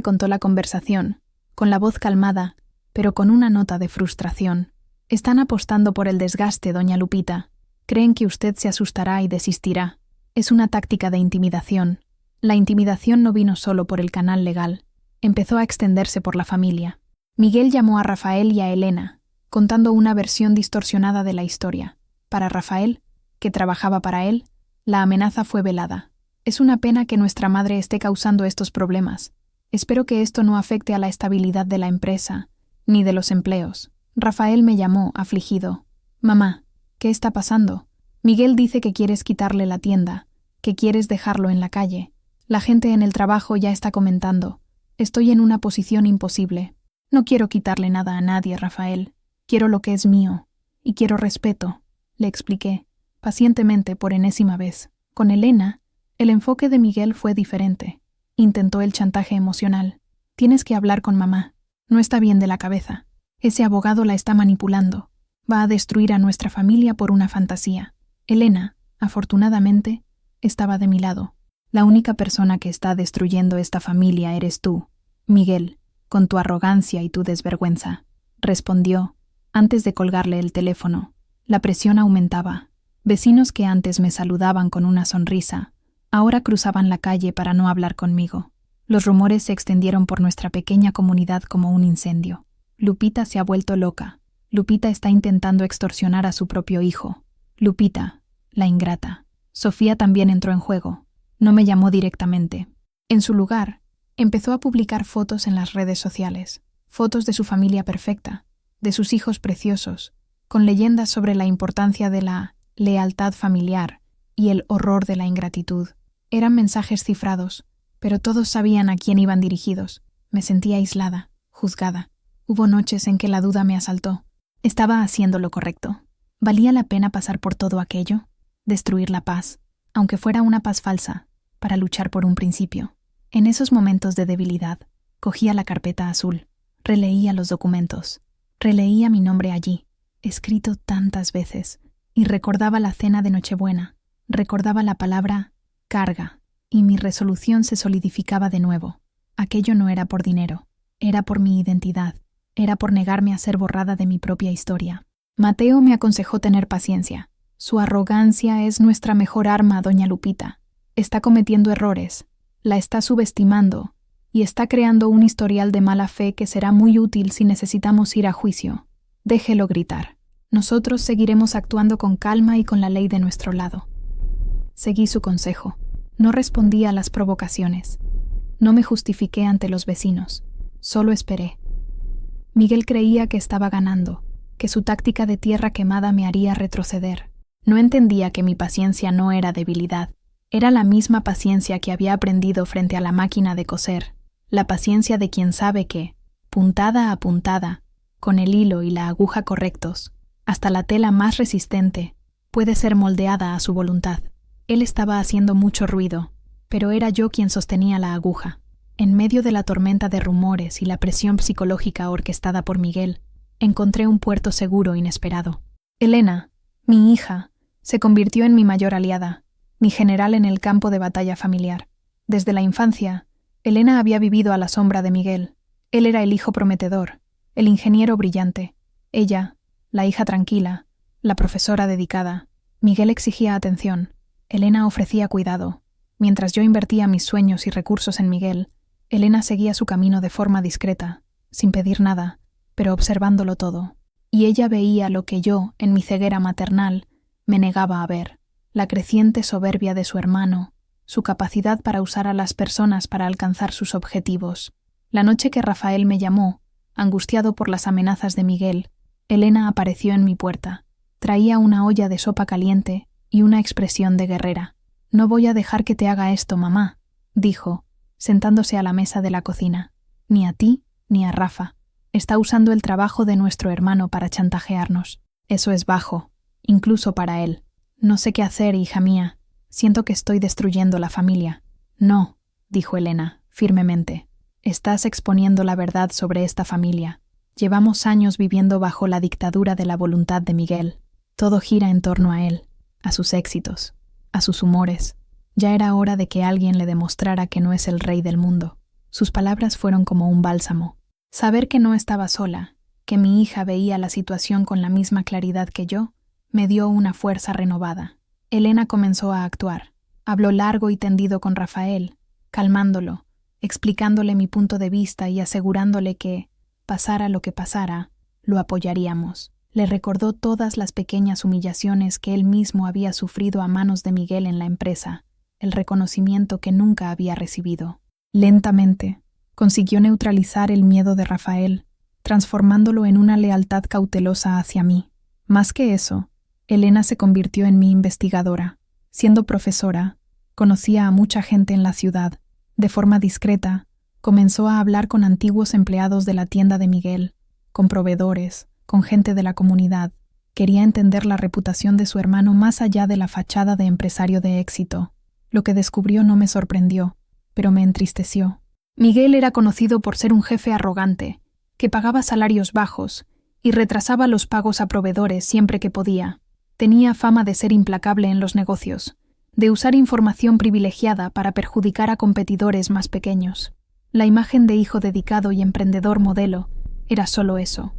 contó la conversación, con la voz calmada, pero con una nota de frustración. Están apostando por el desgaste, doña Lupita. Creen que usted se asustará y desistirá. Es una táctica de intimidación. La intimidación no vino solo por el canal legal. Empezó a extenderse por la familia. Miguel llamó a Rafael y a Elena, contando una versión distorsionada de la historia. Para Rafael, que trabajaba para él, la amenaza fue velada. Es una pena que nuestra madre esté causando estos problemas. Espero que esto no afecte a la estabilidad de la empresa, ni de los empleos. Rafael me llamó, afligido. Mamá, ¿qué está pasando? Miguel dice que quieres quitarle la tienda, que quieres dejarlo en la calle. La gente en el trabajo ya está comentando. Estoy en una posición imposible. No quiero quitarle nada a nadie, Rafael. Quiero lo que es mío. Y quiero respeto, le expliqué, pacientemente por enésima vez. Con Elena, el enfoque de Miguel fue diferente. Intentó el chantaje emocional. Tienes que hablar con mamá. No está bien de la cabeza. Ese abogado la está manipulando. Va a destruir a nuestra familia por una fantasía. Elena, afortunadamente, estaba de mi lado. La única persona que está destruyendo esta familia eres tú, Miguel, con tu arrogancia y tu desvergüenza, respondió, antes de colgarle el teléfono. La presión aumentaba. Vecinos que antes me saludaban con una sonrisa, ahora cruzaban la calle para no hablar conmigo. Los rumores se extendieron por nuestra pequeña comunidad como un incendio. Lupita se ha vuelto loca. Lupita está intentando extorsionar a su propio hijo. Lupita, la ingrata. Sofía también entró en juego. No me llamó directamente. En su lugar, empezó a publicar fotos en las redes sociales. Fotos de su familia perfecta, de sus hijos preciosos, con leyendas sobre la importancia de la lealtad familiar y el horror de la ingratitud. Eran mensajes cifrados, pero todos sabían a quién iban dirigidos. Me sentía aislada, juzgada. Hubo noches en que la duda me asaltó. ¿Estaba haciendo lo correcto? ¿Valía la pena pasar por todo aquello? Destruir la paz, aunque fuera una paz falsa, para luchar por un principio. En esos momentos de debilidad, cogía la carpeta azul, releía los documentos, releía mi nombre allí, escrito tantas veces, y recordaba la cena de Nochebuena, recordaba la palabra carga, y mi resolución se solidificaba de nuevo. Aquello no era por dinero, era por mi identidad, era por negarme a ser borrada de mi propia historia. Mateo me aconsejó tener paciencia. Su arrogancia es nuestra mejor arma, doña Lupita. Está cometiendo errores, la está subestimando y está creando un historial de mala fe que será muy útil si necesitamos ir a juicio. Déjelo gritar. Nosotros seguiremos actuando con calma y con la ley de nuestro lado. Seguí su consejo. No respondí a las provocaciones. No me justifiqué ante los vecinos. Solo esperé. Miguel creía que estaba ganando, que su táctica de tierra quemada me haría retroceder. No entendía que mi paciencia no era debilidad. Era la misma paciencia que había aprendido frente a la máquina de coser, la paciencia de quien sabe que, puntada a puntada, con el hilo y la aguja correctos, hasta la tela más resistente, puede ser moldeada a su voluntad. Él estaba haciendo mucho ruido, pero era yo quien sostenía la aguja. En medio de la tormenta de rumores y la presión psicológica orquestada por Miguel, encontré un puerto seguro inesperado. Elena, mi hija, se convirtió en mi mayor aliada, mi general en el campo de batalla familiar. Desde la infancia, Elena había vivido a la sombra de Miguel. Él era el hijo prometedor, el ingeniero brillante. Ella, la hija tranquila, la profesora dedicada. Miguel exigía atención. Elena ofrecía cuidado. Mientras yo invertía mis sueños y recursos en Miguel, Elena seguía su camino de forma discreta, sin pedir nada, pero observándolo todo. Y ella veía lo que yo, en mi ceguera maternal, me negaba a ver. La creciente soberbia de su hermano, su capacidad para usar a las personas para alcanzar sus objetivos. La noche que Rafael me llamó, angustiado por las amenazas de Miguel, Elena apareció en mi puerta. Traía una olla de sopa caliente y una expresión de guerrera. «No voy a dejar que te haga esto, mamá», dijo, sentándose a la mesa de la cocina. «Ni a ti, ni a Rafa. Está usando el trabajo de nuestro hermano para chantajearnos. Eso es bajo, incluso para él. No sé qué hacer, hija mía. Siento que estoy destruyendo la familia». «No», dijo Elena, firmemente. Estás exponiendo la verdad sobre esta familia. Llevamos años viviendo bajo la dictadura de la voluntad de Miguel. Todo gira en torno a él, a sus éxitos, a sus humores. Ya era hora de que alguien le demostrara que no es el rey del mundo. Sus palabras fueron como un bálsamo. Saber que no estaba sola, que mi hija veía la situación con la misma claridad que yo, me dio una fuerza renovada. Elena comenzó a actuar. Habló largo y tendido con Rafael, calmándolo, explicándole mi punto de vista y asegurándole que, pasara lo que pasara, lo apoyaríamos. Le recordó todas las pequeñas humillaciones que él mismo había sufrido a manos de Miguel en la empresa, el reconocimiento que nunca había recibido. Lentamente, consiguió neutralizar el miedo de Rafael, transformándolo en una lealtad cautelosa hacia mí. Más que eso, Elena se convirtió en mi investigadora. Siendo profesora, conocía a mucha gente en la ciudad. De forma discreta, comenzó a hablar con antiguos empleados de la tienda de Miguel, con proveedores, con gente de la comunidad. Quería entender la reputación de su hermano más allá de la fachada de empresario de éxito. Lo que descubrió no me sorprendió, pero me entristeció. Miguel era conocido por ser un jefe arrogante, que pagaba salarios bajos y retrasaba los pagos a proveedores siempre que podía. Tenía fama de ser implacable en los negocios, de usar información privilegiada para perjudicar a competidores más pequeños. La imagen de hijo dedicado y emprendedor modelo era solo eso,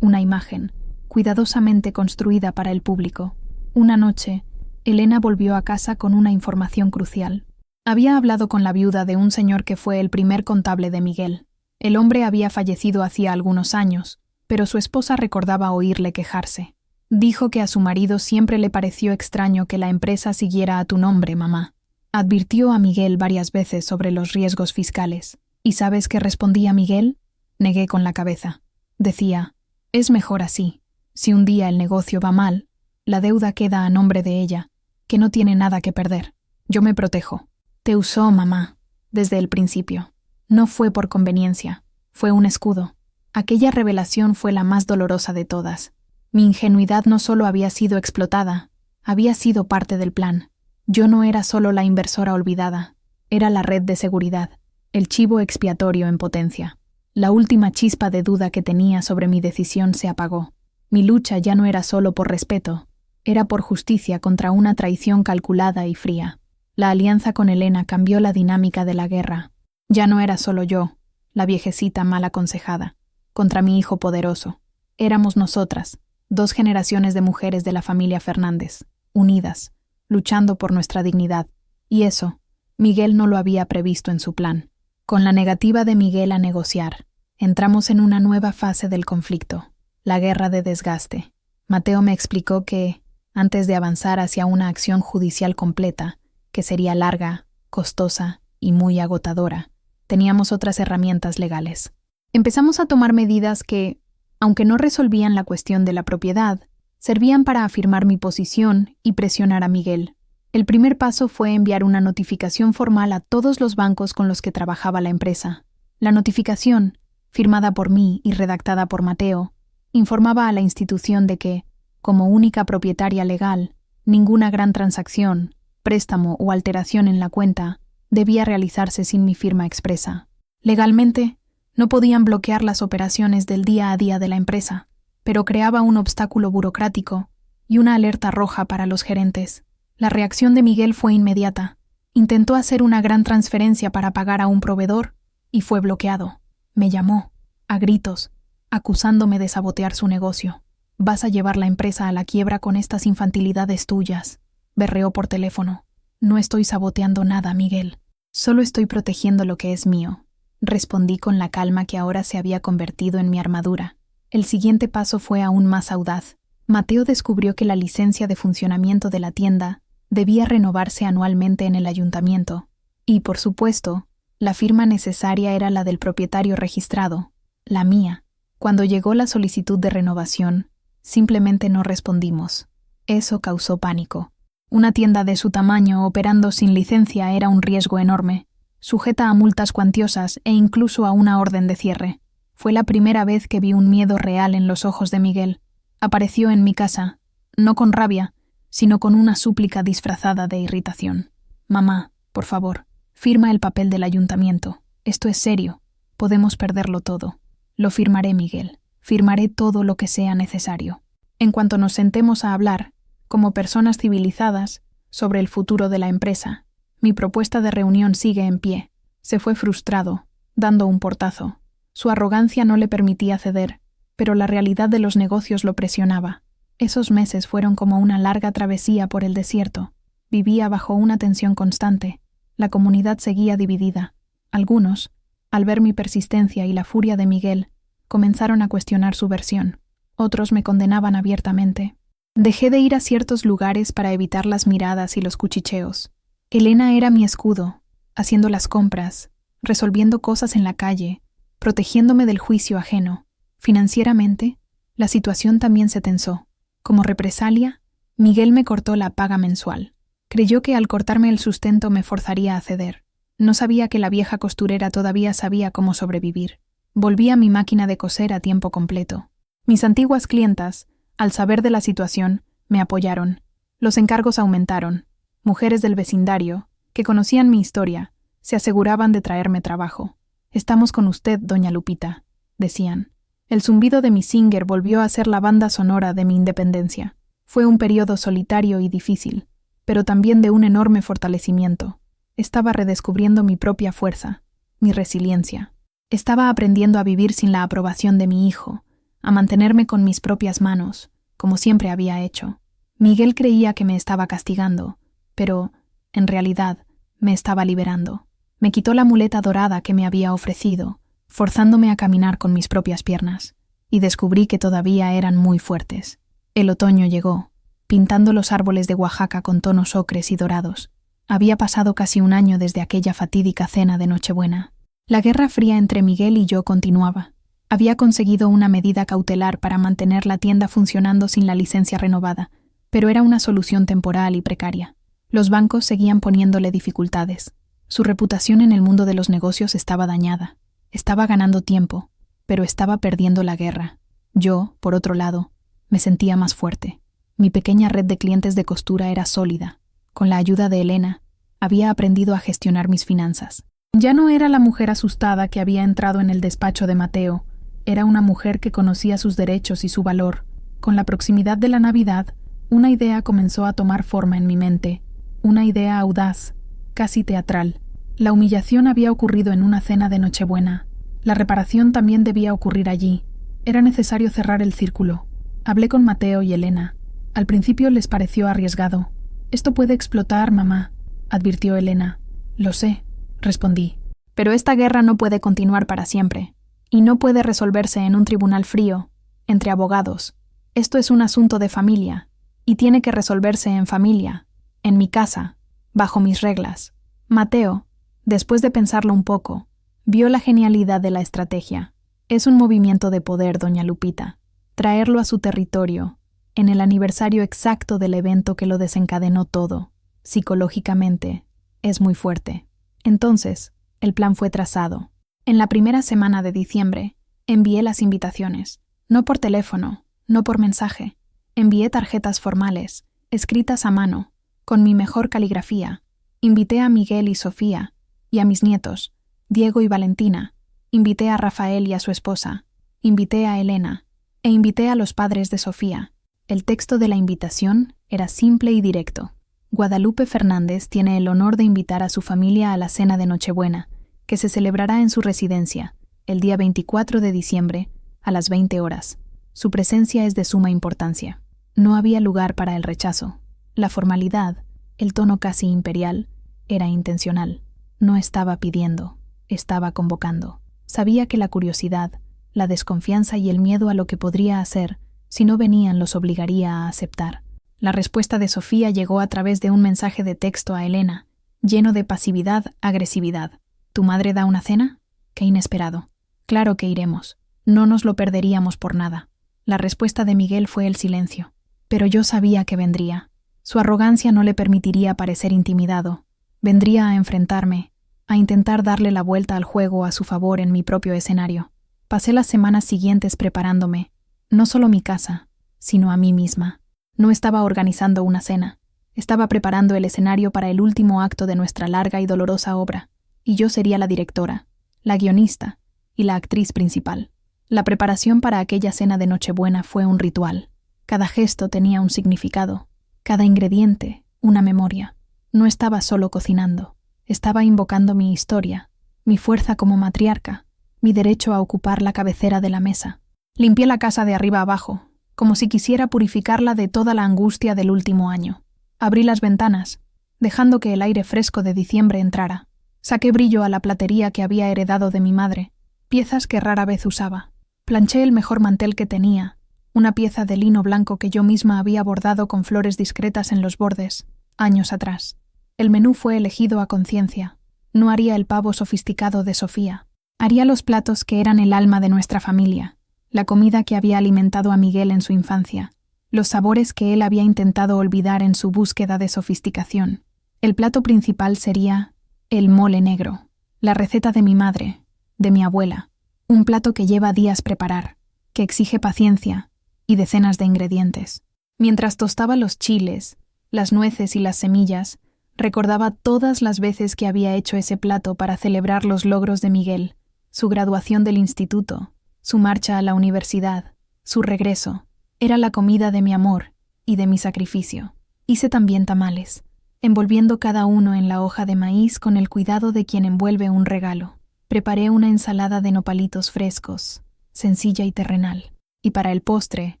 una imagen, cuidadosamente construida para el público. Una noche, Elena volvió a casa con una información crucial. Había hablado con la viuda de un señor que fue el primer contable de Miguel. El hombre había fallecido hacía algunos años, pero su esposa recordaba oírle quejarse. Dijo que a su marido siempre le pareció extraño que la empresa siguiera a tu nombre, mamá. Advirtió a Miguel varias veces sobre los riesgos fiscales. ¿Y sabes qué respondía Miguel? Negué con la cabeza. Decía, es mejor así. Si un día el negocio va mal, la deuda queda a nombre de ella, que no tiene nada que perder. Yo me protejo. Te usó, mamá, desde el principio. No fue por conveniencia, fue un escudo. Aquella revelación fue la más dolorosa de todas. Mi ingenuidad no solo había sido explotada, había sido parte del plan. Yo no era solo la inversora olvidada, era la red de seguridad, el chivo expiatorio en potencia. La última chispa de duda que tenía sobre mi decisión se apagó. Mi lucha ya no era solo por respeto, era por justicia contra una traición calculada y fría. La alianza con Elena cambió la dinámica de la guerra. Ya no era solo yo, la viejecita mal aconsejada, contra mi hijo poderoso. Éramos nosotras, 2 generaciones de mujeres de la familia Fernández, unidas, luchando por nuestra dignidad. Y eso, Miguel no lo había previsto en su plan. Con la negativa de Miguel a negociar, entramos en una nueva fase del conflicto, la guerra de desgaste. Mateo me explicó que, antes de avanzar hacia una acción judicial completa, que sería larga, costosa y muy agotadora, teníamos otras herramientas legales. Empezamos a tomar medidas que, aunque no resolvían la cuestión de la propiedad, servían para afirmar mi posición y presionar a Miguel. El primer paso fue enviar una notificación formal a todos los bancos con los que trabajaba la empresa. La notificación, firmada por mí y redactada por Mateo, informaba a la institución de que, como única propietaria legal, ninguna gran transacción, préstamo o alteración en la cuenta debía realizarse sin mi firma expresa. Legalmente, no podían bloquear las operaciones del día a día de la empresa, pero creaba un obstáculo burocrático y una alerta roja para los gerentes. La reacción de Miguel fue inmediata. Intentó hacer una gran transferencia para pagar a un proveedor y fue bloqueado. Me llamó, a gritos, acusándome de sabotear su negocio. «Vas a llevar la empresa a la quiebra con estas infantilidades tuyas», berreó por teléfono. «No estoy saboteando nada, Miguel. Solo estoy protegiendo lo que es mío», respondí con la calma que ahora se había convertido en mi armadura. El siguiente paso fue aún más audaz. Mateo descubrió que la licencia de funcionamiento de la tienda debía renovarse anualmente en el ayuntamiento, y, por supuesto, la firma necesaria era la del propietario registrado, la mía. Cuando llegó la solicitud de renovación, simplemente no respondimos. Eso causó pánico. Una tienda de su tamaño operando sin licencia era un riesgo enorme, sujeta a multas cuantiosas e incluso a una orden de cierre. Fue la primera vez que vi un miedo real en los ojos de Miguel. Apareció en mi casa, no con rabia, sino con una súplica disfrazada de irritación. «Mamá, por favor, firma el papel del ayuntamiento. Esto es serio. Podemos perderlo todo. Lo firmaré, Miguel. Firmaré todo lo que sea necesario. En cuanto nos sentemos a hablar, como personas civilizadas, sobre el futuro de la empresa, mi propuesta de reunión sigue en pie. Se fue frustrado, dando un portazo. Su arrogancia no le permitía ceder, pero la realidad de los negocios lo presionaba. Esos meses fueron como una larga travesía por el desierto. Vivía bajo una tensión constante. La comunidad seguía dividida. Algunos, al ver mi persistencia y la furia de Miguel, comenzaron a cuestionar su versión. Otros me condenaban abiertamente. Dejé de ir a ciertos lugares para evitar las miradas y los cuchicheos. Elena era mi escudo, haciendo las compras, resolviendo cosas en la calle, protegiéndome del juicio ajeno. Financieramente, la situación también se tensó. Como represalia, Miguel me cortó la paga mensual. Creyó que al cortarme el sustento me forzaría a ceder. No sabía que la vieja costurera todavía sabía cómo sobrevivir. Volví a mi máquina de coser a tiempo completo. Mis antiguas clientas, al saber de la situación, me apoyaron. Los encargos aumentaron. Mujeres del vecindario, que conocían mi historia, se aseguraban de traerme trabajo. «Estamos con usted, doña Lupita», decían. El zumbido de mi Singer volvió a ser la banda sonora de mi independencia. Fue un periodo solitario y difícil, pero también de un enorme fortalecimiento. Estaba redescubriendo mi propia fuerza, mi resiliencia. Estaba aprendiendo a vivir sin la aprobación de mi hijo, a mantenerme con mis propias manos, como siempre había hecho. Miguel creía que me estaba castigando, pero, en realidad, me estaba liberando. Me quitó la muleta dorada que me había ofrecido, forzándome a caminar con mis propias piernas, y descubrí que todavía eran muy fuertes. El otoño llegó, pintando los árboles de Oaxaca con tonos ocres y dorados. Había pasado casi un año desde aquella fatídica cena de Nochebuena. La guerra fría entre Miguel y yo continuaba. Había conseguido una medida cautelar para mantener la tienda funcionando sin la licencia renovada, pero era una solución temporal y precaria. Los bancos seguían poniéndole dificultades. Su reputación en el mundo de los negocios estaba dañada. Estaba ganando tiempo, pero estaba perdiendo la guerra. Yo, por otro lado, me sentía más fuerte. Mi pequeña red de clientes de costura era sólida. Con la ayuda de Elena, había aprendido a gestionar mis finanzas. Ya no era la mujer asustada que había entrado en el despacho de Mateo. Era una mujer que conocía sus derechos y su valor. Con la proximidad de la Navidad, una idea comenzó a tomar forma en mi mente. Una idea audaz, casi teatral. La humillación había ocurrido en una cena de Nochebuena. La reparación también debía ocurrir allí. Era necesario cerrar el círculo. Hablé con Mateo y Elena. Al principio les pareció arriesgado. «Esto puede explotar, mamá», advirtió Elena. «Lo sé», respondí. «Pero esta guerra no puede continuar para siempre. Y no puede resolverse en un tribunal frío, entre abogados. Esto es un asunto de familia, y tiene que resolverse en familia, en mi casa, bajo mis reglas». Mateo, después de pensarlo un poco, vio la genialidad de la estrategia. «Es un movimiento de poder, doña Lupita. Traerlo a su territorio, en el aniversario exacto del evento que lo desencadenó todo, psicológicamente, es muy fuerte». Entonces, el plan fue trazado. En la primera semana de diciembre, envié las invitaciones. No por teléfono, no por mensaje. Envié tarjetas formales, escritas a mano, con mi mejor caligrafía. Invité a Miguel y Sofía, y a mis nietos, Diego y Valentina. Invité a Rafael y a su esposa. Invité a Elena, e invité a los padres de Sofía. El texto de la invitación era simple y directo. Guadalupe Fernández tiene el honor de invitar a su familia a la cena de Nochebuena, que se celebrará en su residencia, el día 24 de diciembre, a las 20 horas. Su presencia es de suma importancia. No había lugar para el rechazo. La formalidad, el tono casi imperial, era intencional. No estaba pidiendo, estaba convocando. Sabía que la curiosidad, la desconfianza y el miedo a lo que podría hacer, si no venían, los obligaría a aceptar. La respuesta de Sofía llegó a través de un mensaje de texto a Elena, lleno de pasividad-agresividad. ¿Tu madre da una cena? ¡Qué inesperado! Claro que iremos. No nos lo perderíamos por nada. La respuesta de Miguel fue el silencio. Pero yo sabía que vendría. Su arrogancia no le permitiría parecer intimidado. Vendría a enfrentarme, a intentar darle la vuelta al juego a su favor en mi propio escenario. Pasé las semanas siguientes preparándome, no solo mi casa, sino a mí misma. No estaba organizando una cena. Estaba preparando el escenario para el último acto de nuestra larga y dolorosa obra, y yo sería la directora, la guionista, y la actriz principal. La preparación para aquella cena de Nochebuena fue un ritual. Cada gesto tenía un significado, cada ingrediente una memoria. No estaba solo cocinando, estaba invocando mi historia, mi fuerza como matriarca, mi derecho a ocupar la cabecera de la mesa. Limpié la casa de arriba abajo, como si quisiera purificarla de toda la angustia del último año. Abrí las ventanas, dejando que el aire fresco de diciembre entrara. Saqué brillo a la platería que había heredado de mi madre, piezas que rara vez usaba. Planché el mejor mantel que tenía, una pieza de lino blanco que yo misma había bordado con flores discretas en los bordes, años atrás. El menú fue elegido a conciencia. No haría el pavo sofisticado de Sofía. Haría los platos que eran el alma de nuestra familia, la comida que había alimentado a Miguel en su infancia, los sabores que él había intentado olvidar en su búsqueda de sofisticación. El plato principal sería el mole negro, la receta de mi madre, de mi abuela, un plato que lleva días preparar, que exige paciencia y decenas de ingredientes. Mientras tostaba los chiles, las nueces y las semillas, recordaba todas las veces que había hecho ese plato para celebrar los logros de Miguel, su graduación del instituto, su marcha a la universidad, su regreso. Era la comida de mi amor y de mi sacrificio. Hice también tamales, envolviendo cada uno en la hoja de maíz con el cuidado de quien envuelve un regalo. Preparé una ensalada de nopalitos frescos, sencilla y terrenal. Y para el postre,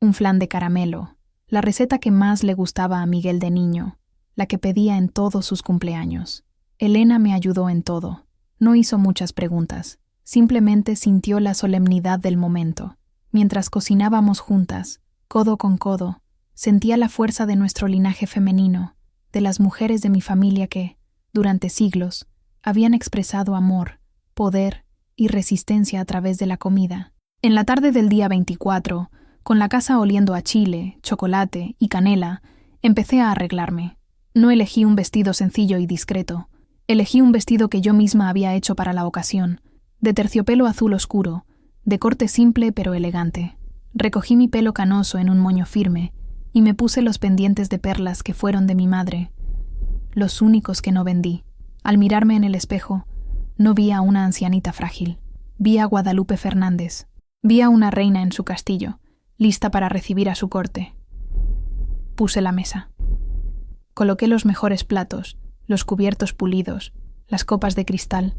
un flan de caramelo, la receta que más le gustaba a Miguel de niño, la que pedía en todos sus cumpleaños. Elena me ayudó en todo. No hizo muchas preguntas, simplemente sintió la solemnidad del momento. Mientras cocinábamos juntas, codo con codo, sentía la fuerza de nuestro linaje femenino, de las mujeres de mi familia que, durante siglos, habían expresado amor, poder y resistencia a través de la comida. En la tarde del día 24, con la casa oliendo a chile, chocolate y canela, empecé a arreglarme. No elegí un vestido sencillo y discreto. Elegí un vestido que yo misma había hecho para la ocasión, de terciopelo azul oscuro, de corte simple pero elegante. Recogí mi pelo canoso en un moño firme y me puse los pendientes de perlas que fueron de mi madre, los únicos que no vendí. Al mirarme en el espejo, no vi a una ancianita frágil. Vi a Guadalupe Fernández. Vi a una reina en su castillo, lista para recibir a su corte. Puse la mesa. Coloqué los mejores platos, los cubiertos pulidos, las copas de cristal.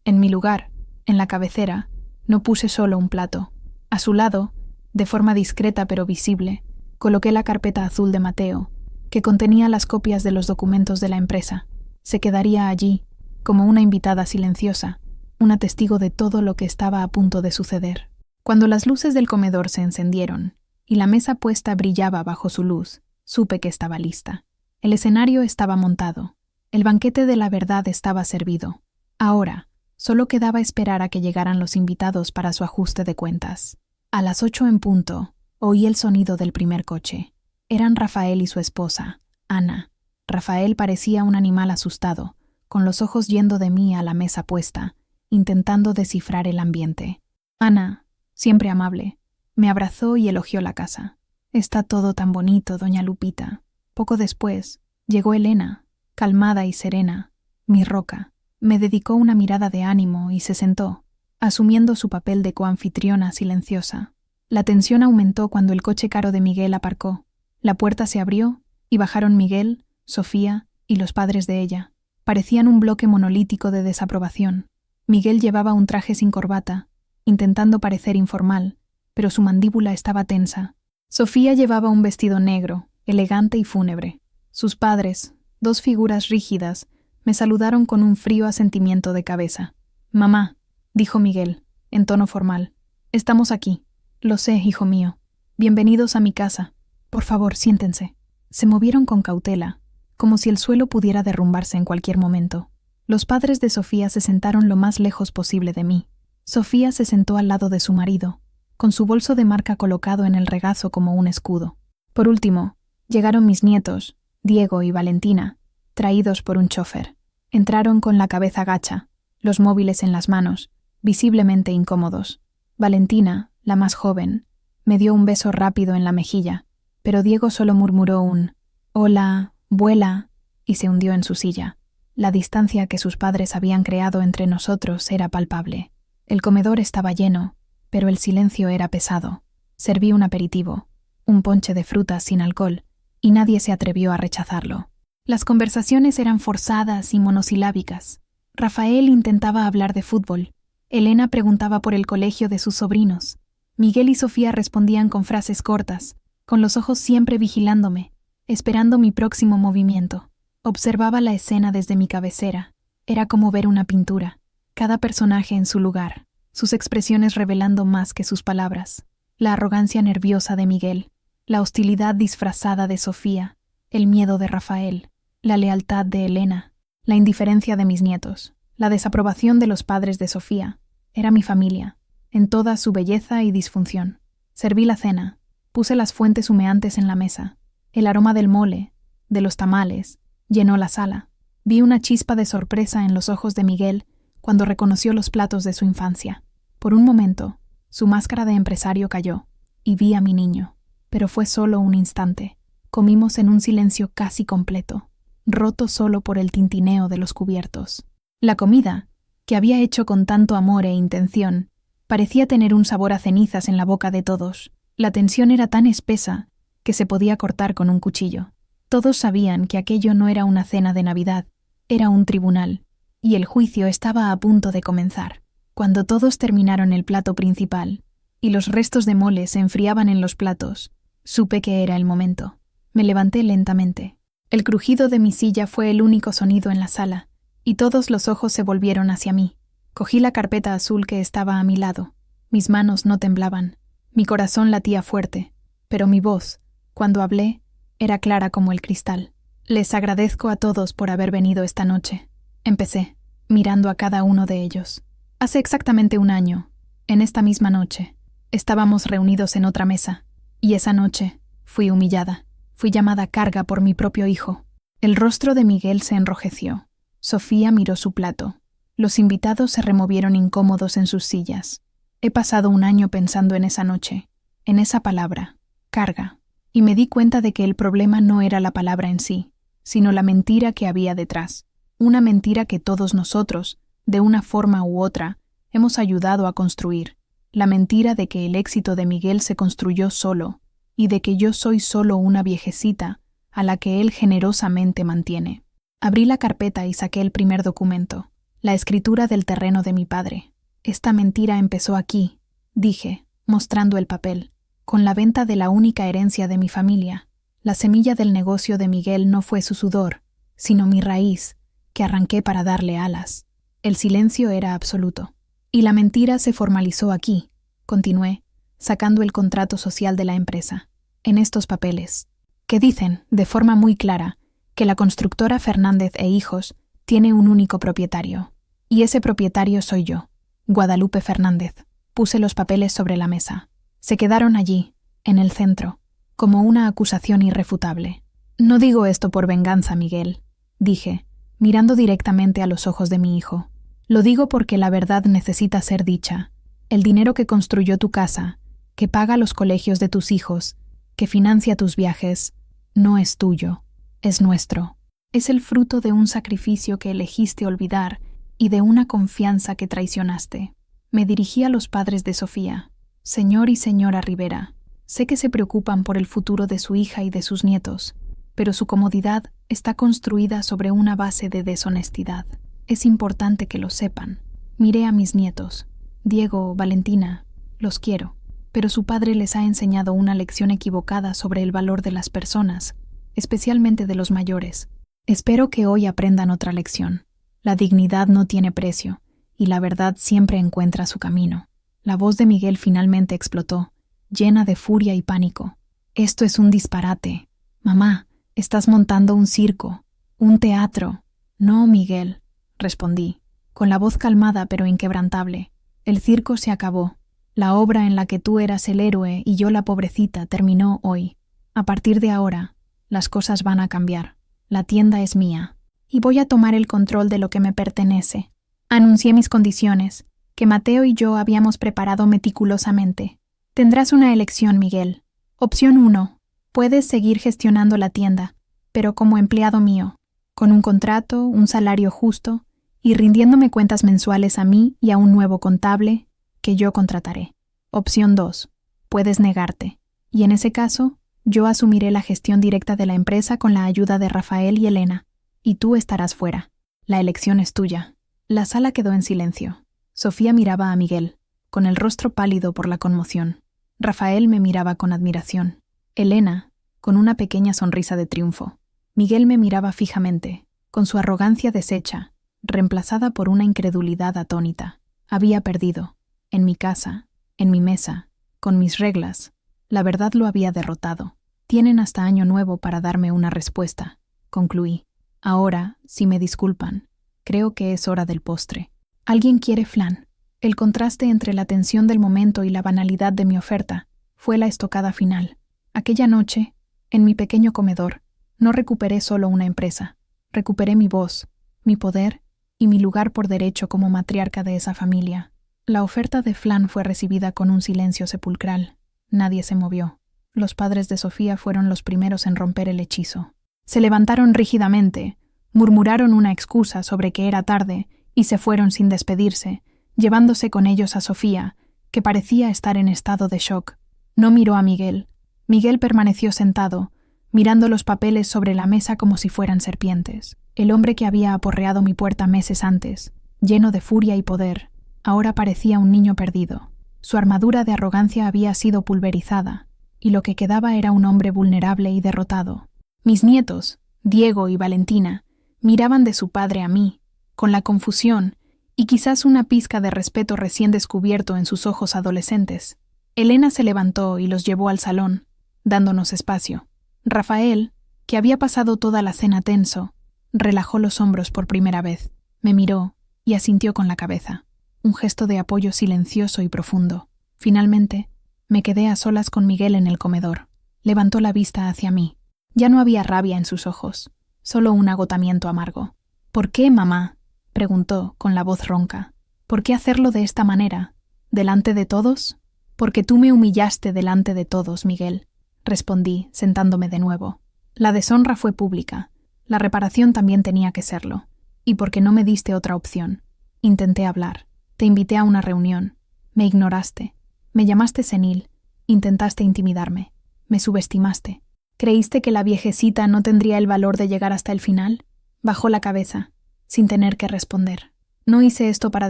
En mi lugar, en la cabecera, no puse solo un plato. A su lado, de forma discreta pero visible, coloqué la carpeta azul de Mateo, que contenía las copias de los documentos de la empresa. Se quedaría allí, como una invitada silenciosa, una testigo de todo lo que estaba a punto de suceder. Cuando las luces del comedor se encendieron y la mesa puesta brillaba bajo su luz, supe que estaba lista. El escenario estaba montado. El banquete de la verdad estaba servido. Ahora, solo quedaba esperar a que llegaran los invitados para su ajuste de cuentas. A las 8 en punto, oí el sonido del primer coche. Eran Rafael y su esposa, Ana. Rafael parecía un animal asustado, con los ojos yendo de mí a la mesa puesta, intentando descifrar el ambiente. Ana, siempre amable, me abrazó y elogió la casa. «Está todo tan bonito, doña Lupita». Poco después, llegó Elena, calmada y serena, mi roca. Me dedicó una mirada de ánimo y se sentó, asumiendo su papel de coanfitriona silenciosa. La tensión aumentó cuando el coche caro de Miguel aparcó. La puerta se abrió y bajaron Miguel, Sofía y los padres de ella. Parecían un bloque monolítico de desaprobación. Miguel llevaba un traje sin corbata, intentando parecer informal, pero su mandíbula estaba tensa. Sofía llevaba un vestido negro, elegante y fúnebre. Sus padres, dos figuras rígidas, me saludaron con un frío asentimiento de cabeza. «Mamá», dijo Miguel, en tono formal, «estamos aquí». «Lo sé, hijo mío. Bienvenidos a mi casa. Por favor, siéntense». Se movieron con cautela, como si el suelo pudiera derrumbarse en cualquier momento. Los padres de Sofía se sentaron lo más lejos posible de mí. Sofía se sentó al lado de su marido, con su bolso de marca colocado en el regazo como un escudo. Por último, llegaron mis nietos, Diego y Valentina, traídos por un chofer. Entraron con la cabeza gacha, los móviles en las manos, visiblemente incómodos. Valentina, la más joven, me dio un beso rápido en la mejilla, pero Diego solo murmuró un «Hola, vuela», y se hundió en su silla. La distancia que sus padres habían creado entre nosotros era palpable. El comedor estaba lleno, pero el silencio era pesado. Serví un aperitivo, un ponche de frutas sin alcohol, y nadie se atrevió a rechazarlo. Las conversaciones eran forzadas y monosilábicas. Rafael intentaba hablar de fútbol. Elena preguntaba por el colegio de sus sobrinos. Miguel y Sofía respondían con frases cortas, con los ojos siempre vigilándome, esperando mi próximo movimiento. Observaba la escena desde mi cabecera. Era como ver una pintura, cada personaje en su lugar, sus expresiones revelando más que sus palabras. La arrogancia nerviosa de Miguel, la hostilidad disfrazada de Sofía, el miedo de Rafael, la lealtad de Elena, la indiferencia de mis nietos, la desaprobación de los padres de Sofía. Era mi familia, en toda su belleza y disfunción. Serví la cena, puse las fuentes humeantes en la mesa. El aroma del mole, de los tamales, llenó la sala. Vi una chispa de sorpresa en los ojos de Miguel cuando reconoció los platos de su infancia. Por un momento, su máscara de empresario cayó, y vi a mi niño. Pero fue solo un instante. Comimos en un silencio casi completo, roto solo por el tintineo de los cubiertos. La comida, que había hecho con tanto amor e intención, parecía tener un sabor a cenizas en la boca de todos. La tensión era tan espesa que se podía cortar con un cuchillo. Todos sabían que aquello no era una cena de Navidad, era un tribunal, y el juicio estaba a punto de comenzar. Cuando todos terminaron el plato principal, y los restos de mole se enfriaban en los platos, supe que era el momento. Me levanté lentamente. El crujido de mi silla fue el único sonido en la sala, y todos los ojos se volvieron hacia mí. Cogí la carpeta azul que estaba a mi lado. Mis manos no temblaban. Mi corazón latía fuerte, pero mi voz, cuando hablé, era clara como el cristal. Les agradezco a todos por haber venido esta noche. Empecé, mirando a cada uno de ellos. Hace exactamente un año, en esta misma noche, estábamos reunidos en otra mesa, y esa noche fui humillada. Fui llamada carga por mi propio hijo. El rostro de Miguel se enrojeció. Sofía miró su plato. Los invitados se removieron incómodos en sus sillas. He pasado un año pensando en esa noche, en esa palabra, carga, y me di cuenta de que el problema no era la palabra en sí, sino la mentira que había detrás. Una mentira que todos nosotros, de una forma u otra, hemos ayudado a construir. La mentira de que el éxito de Miguel se construyó solo, y de que yo soy solo una viejecita a la que él generosamente mantiene. Abrí la carpeta y saqué el primer documento, la escritura del terreno de mi padre. Esta mentira empezó aquí, dije, mostrando el papel, con la venta de la única herencia de mi familia. La semilla del negocio de Miguel no fue su sudor, sino mi raíz, que arranqué para darle alas. El silencio era absoluto. Y la mentira se formalizó aquí, continué, sacando el contrato social de la empresa, en estos papeles, que dicen, de forma muy clara, que la constructora Fernández e Hijos tiene un único propietario, y ese propietario soy yo, Guadalupe Fernández. Puse los papeles sobre la mesa. Se quedaron allí, en el centro, como una acusación irrefutable. No digo esto por venganza, Miguel, dije, mirando directamente a los ojos de mi hijo. Lo digo porque la verdad necesita ser dicha. El dinero que construyó tu casa, que paga los colegios de tus hijos, que financia tus viajes, no es tuyo, es nuestro. Es el fruto de un sacrificio que elegiste olvidar y de una confianza que traicionaste. Me dirigí a los padres de Sofía. Señor y señora Rivera, sé que se preocupan por el futuro de su hija y de sus nietos, pero su comodidad está construida sobre una base de deshonestidad. Es importante que lo sepan. Miré a mis nietos. Diego, Valentina, los quiero, pero su padre les ha enseñado una lección equivocada sobre el valor de las personas, especialmente de los mayores. Espero que hoy aprendan otra lección. La dignidad no tiene precio, y la verdad siempre encuentra su camino. La voz de Miguel finalmente explotó, llena de furia y pánico. Esto es un disparate. Mamá, estás montando un circo, un teatro. No, Miguel, respondí, con la voz calmada pero inquebrantable. El circo se acabó. La obra en la que tú eras el héroe y yo la pobrecita terminó hoy. A partir de ahora, las cosas van a cambiar. La tienda es mía. Y voy a tomar el control de lo que me pertenece. Anuncié mis condiciones, que Mateo y yo habíamos preparado meticulosamente. Tendrás una elección, Miguel. Opción 1. Puedes seguir gestionando la tienda, pero como empleado mío, con un contrato, un salario justo y rindiéndome cuentas mensuales a mí y a un nuevo contable que yo contrataré. Opción 2. Puedes negarte, y en ese caso, yo asumiré la gestión directa de la empresa con la ayuda de Rafael y Elena, y tú estarás fuera. La elección es tuya. La sala quedó en silencio. Sofía miraba a Miguel, con el rostro pálido por la conmoción. Rafael me miraba con admiración. Elena, con una pequeña sonrisa de triunfo. Miguel me miraba fijamente, con su arrogancia deshecha, reemplazada por una incredulidad atónita. Había perdido. En mi casa, en mi mesa, con mis reglas. La verdad lo había derrotado. Tienen hasta Año Nuevo para darme una respuesta, concluí. Ahora, si me disculpan, creo que es hora del postre. ¿Alguien quiere flan? El contraste entre la tensión del momento y la banalidad de mi oferta fue la estocada final. Aquella noche, en mi pequeño comedor, no recuperé solo una empresa. Recuperé mi voz, mi poder y mi lugar por derecho como matriarca de esa familia. La oferta de flan fue recibida con un silencio sepulcral. Nadie se movió. Los padres de Sofía fueron los primeros en romper el hechizo. Se levantaron rígidamente, murmuraron una excusa sobre que era tarde y se fueron sin despedirse, llevándose con ellos a Sofía, que parecía estar en estado de shock. No miró a Miguel. Miguel permaneció sentado, mirando los papeles sobre la mesa como si fueran serpientes. El hombre que había aporreado mi puerta meses antes, lleno de furia y poder, ahora parecía un niño perdido. Su armadura de arrogancia había sido pulverizada, y lo que quedaba era un hombre vulnerable y derrotado. Mis nietos, Diego y Valentina, miraban de su padre a mí, con la confusión y quizás una pizca de respeto recién descubierto en sus ojos adolescentes. Elena se levantó y los llevó al salón, dándonos espacio. Rafael, que había pasado toda la cena tenso, relajó los hombros por primera vez, me miró y asintió con la cabeza, un gesto de apoyo silencioso y profundo. Finalmente, me quedé a solas con Miguel en el comedor. Levantó la vista hacia mí. Ya no había rabia en sus ojos, solo un agotamiento amargo. ¿Por qué, mamá?, preguntó con la voz ronca. ¿Por qué hacerlo de esta manera? ¿Delante de todos? Porque tú me humillaste delante de todos, Miguel, respondí, sentándome de nuevo. La deshonra fue pública. La reparación también tenía que serlo. Y porque no me diste otra opción. Intenté hablar. Te invité a una reunión. Me ignoraste. Me llamaste senil. Intentaste intimidarme. Me subestimaste. ¿Creíste que la viejecita no tendría el valor de llegar hasta el final? Bajó la cabeza, sin tener que responder. No hice esto para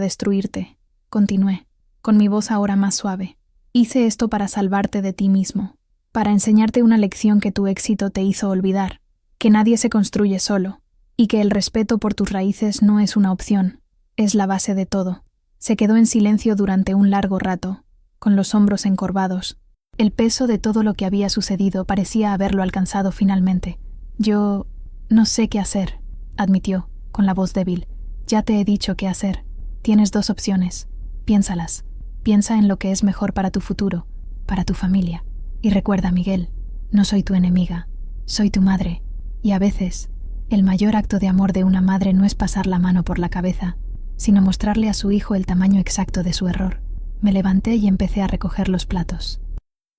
destruirte, continué, con mi voz ahora más suave. Hice esto para salvarte de ti mismo, para enseñarte una lección que tu éxito te hizo olvidar, que nadie se construye solo, y que el respeto por tus raíces no es una opción, es la base de todo. Se quedó en silencio durante un largo rato, con los hombros encorvados. El peso de todo lo que había sucedido parecía haberlo alcanzado finalmente. Yo no sé qué hacer, admitió, con la voz débil. Ya te he dicho qué hacer. Tienes dos opciones. Piénsalas. Piensa en lo que es mejor para tu futuro, para tu familia. Y recuerda, Miguel, no soy tu enemiga, soy tu madre. Y a veces, el mayor acto de amor de una madre no es pasar la mano por la cabeza, sino mostrarle a su hijo el tamaño exacto de su error. Me levanté y empecé a recoger los platos.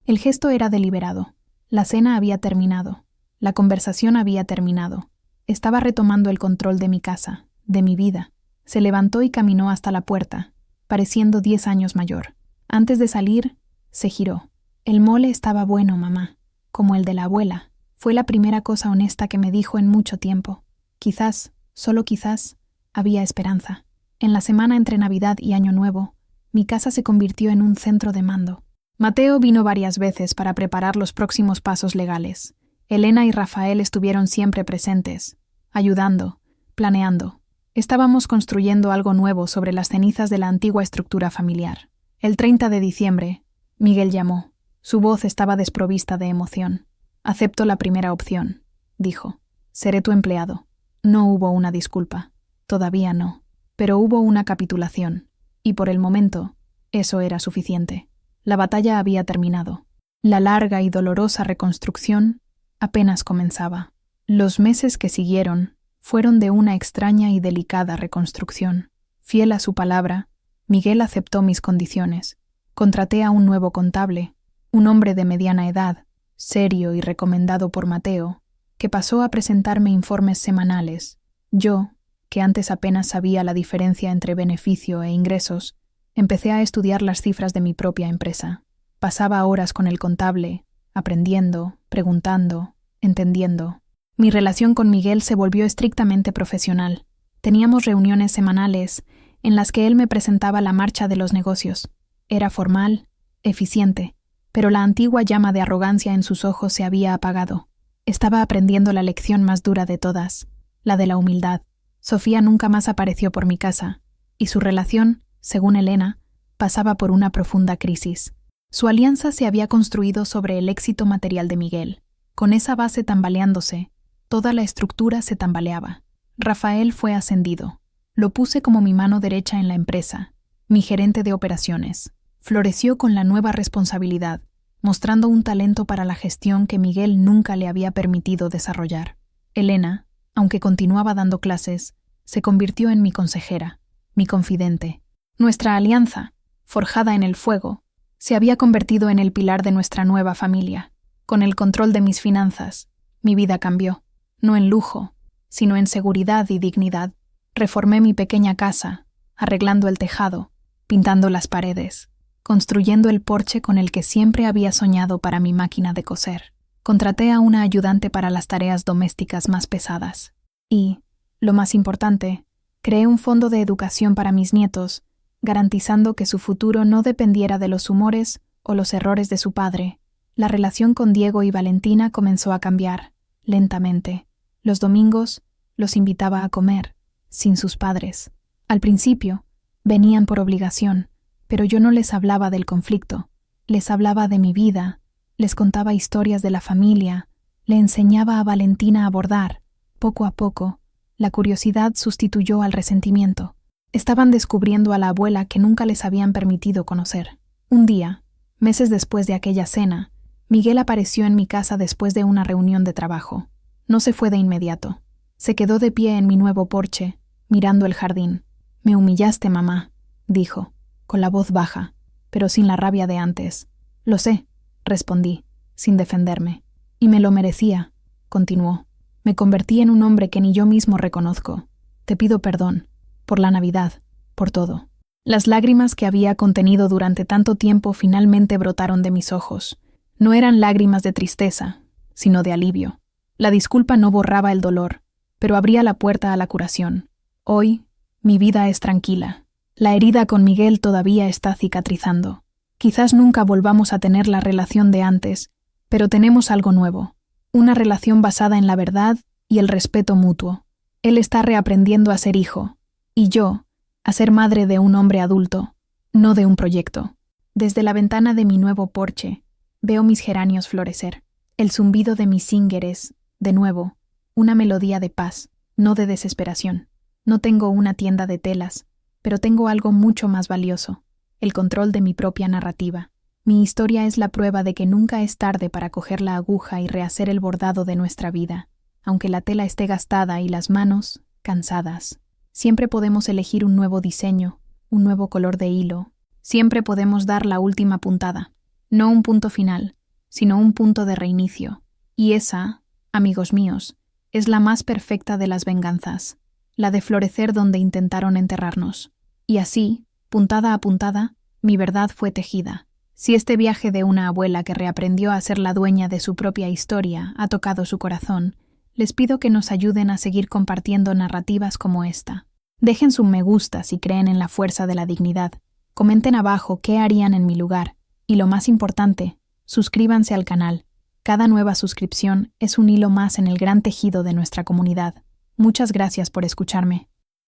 El gesto era deliberado. La cena había terminado. La conversación había terminado. Estaba retomando el control de mi casa, de mi vida. Se levantó y caminó hasta la puerta, pareciendo 10 años mayor. Antes de salir, se giró. El mole estaba bueno, mamá, como el de la abuela. Fue la primera cosa honesta que me dijo en mucho tiempo. Quizás, solo quizás, había esperanza. En la semana entre Navidad y Año Nuevo, mi casa se convirtió en un centro de mando. Mateo vino varias veces para preparar los próximos pasos legales. Elena y Rafael estuvieron siempre presentes, ayudando, planeando. Estábamos construyendo algo nuevo sobre las cenizas de la antigua estructura familiar. El 30 de diciembre, Miguel llamó. Su voz estaba desprovista de emoción. Acepto la primera opción, dijo. Seré tu empleado. No hubo una disculpa. Todavía no. Pero hubo una capitulación. Y por el momento, eso era suficiente. La batalla había terminado. La larga y dolorosa reconstrucción apenas comenzaba. Los meses que siguieron fueron de una extraña y delicada reconstrucción. Fiel a su palabra, Miguel aceptó mis condiciones. Contraté a un nuevo contable, un hombre de mediana edad, serio y recomendado por Mateo, que pasó a presentarme informes semanales. Yo, que antes apenas sabía la diferencia entre beneficio e ingresos, empecé a estudiar las cifras de mi propia empresa. Pasaba horas con el contable, aprendiendo, preguntando, entendiendo. Mi relación con Miguel se volvió estrictamente profesional. Teníamos reuniones semanales en las que él me presentaba la marcha de los negocios. Era formal, eficiente, pero la antigua llama de arrogancia en sus ojos se había apagado. Estaba aprendiendo la lección más dura de todas, la de la humildad. Sofía nunca más apareció por mi casa, y su relación, según Elena, pasaba por una profunda crisis. Su alianza se había construido sobre el éxito material de Miguel. Con esa base tambaleándose, toda la estructura se tambaleaba. Rafael fue ascendido. Lo puse como mi mano derecha en la empresa, mi gerente de operaciones. Floreció con la nueva responsabilidad, mostrando un talento para la gestión que Miguel nunca le había permitido desarrollar. Elena, aunque continuaba dando clases, se convirtió en mi consejera, mi confidente. Nuestra alianza, forjada en el fuego, se había convertido en el pilar de nuestra nueva familia. Con el control de mis finanzas, mi vida cambió, no en lujo, sino en seguridad y dignidad. Reformé mi pequeña casa, arreglando el tejado, pintando las paredes, construyendo el porche con el que siempre había soñado para mi máquina de coser. Contraté a una ayudante para las tareas domésticas más pesadas. Y, lo más importante, creé un fondo de educación para mis nietos, garantizando que su futuro no dependiera de los humores o los errores de su padre. La relación con Diego y Valentina comenzó a cambiar, lentamente. Los domingos los invitaba a comer, sin sus padres. Al principio, venían por obligación, pero yo no les hablaba del conflicto. Les hablaba de mi vida, les contaba historias de la familia, le enseñaba a Valentina a bordar. Poco a poco, la curiosidad sustituyó al resentimiento. Estaban descubriendo a la abuela que nunca les habían permitido conocer. Un día, meses después de aquella cena, Miguel apareció en mi casa después de una reunión de trabajo. No se fue de inmediato. Se quedó de pie en mi nuevo porche, mirando el jardín. «Me humillaste, mamá», dijo, con la voz baja, pero sin la rabia de antes. «Lo sé», respondí, sin defenderme. «Y me lo merecía», continuó. «Me convertí en un hombre que ni yo mismo reconozco. Te pido perdón, por la Navidad, por todo». Las lágrimas que había contenido durante tanto tiempo finalmente brotaron de mis ojos. No eran lágrimas de tristeza, sino de alivio. La disculpa no borraba el dolor, pero abría la puerta a la curación. Hoy, mi vida es tranquila. La herida con Miguel todavía está cicatrizando. Quizás nunca volvamos a tener la relación de antes, pero tenemos algo nuevo. Una relación basada en la verdad y el respeto mutuo. Él está reaprendiendo a ser hijo, y yo, a ser madre de un hombre adulto, no de un proyecto. Desde la ventana de mi nuevo porche, veo mis geranios florecer. El zumbido de mis zíngeres, de nuevo, una melodía de paz, no de desesperación. No tengo una tienda de telas, pero tengo algo mucho más valioso, el control de mi propia narrativa. Mi historia es la prueba de que nunca es tarde para coger la aguja y rehacer el bordado de nuestra vida, aunque la tela esté gastada y las manos cansadas. Siempre podemos elegir un nuevo diseño, un nuevo color de hilo. Siempre podemos dar la última puntada. No un punto final, sino un punto de reinicio. Y esa, amigos míos, es la más perfecta de las venganzas, la de florecer donde intentaron enterrarnos. Y así, puntada a puntada, mi verdad fue tejida. Si este viaje de una abuela que reaprendió a ser la dueña de su propia historia ha tocado su corazón, les pido que nos ayuden a seguir compartiendo narrativas como esta. Dejen su me gusta si creen en la fuerza de la dignidad. Comenten abajo qué harían en mi lugar. Y lo más importante, suscríbanse al canal. Cada nueva suscripción es un hilo más en el gran tejido de nuestra comunidad. Muchas gracias por escucharme.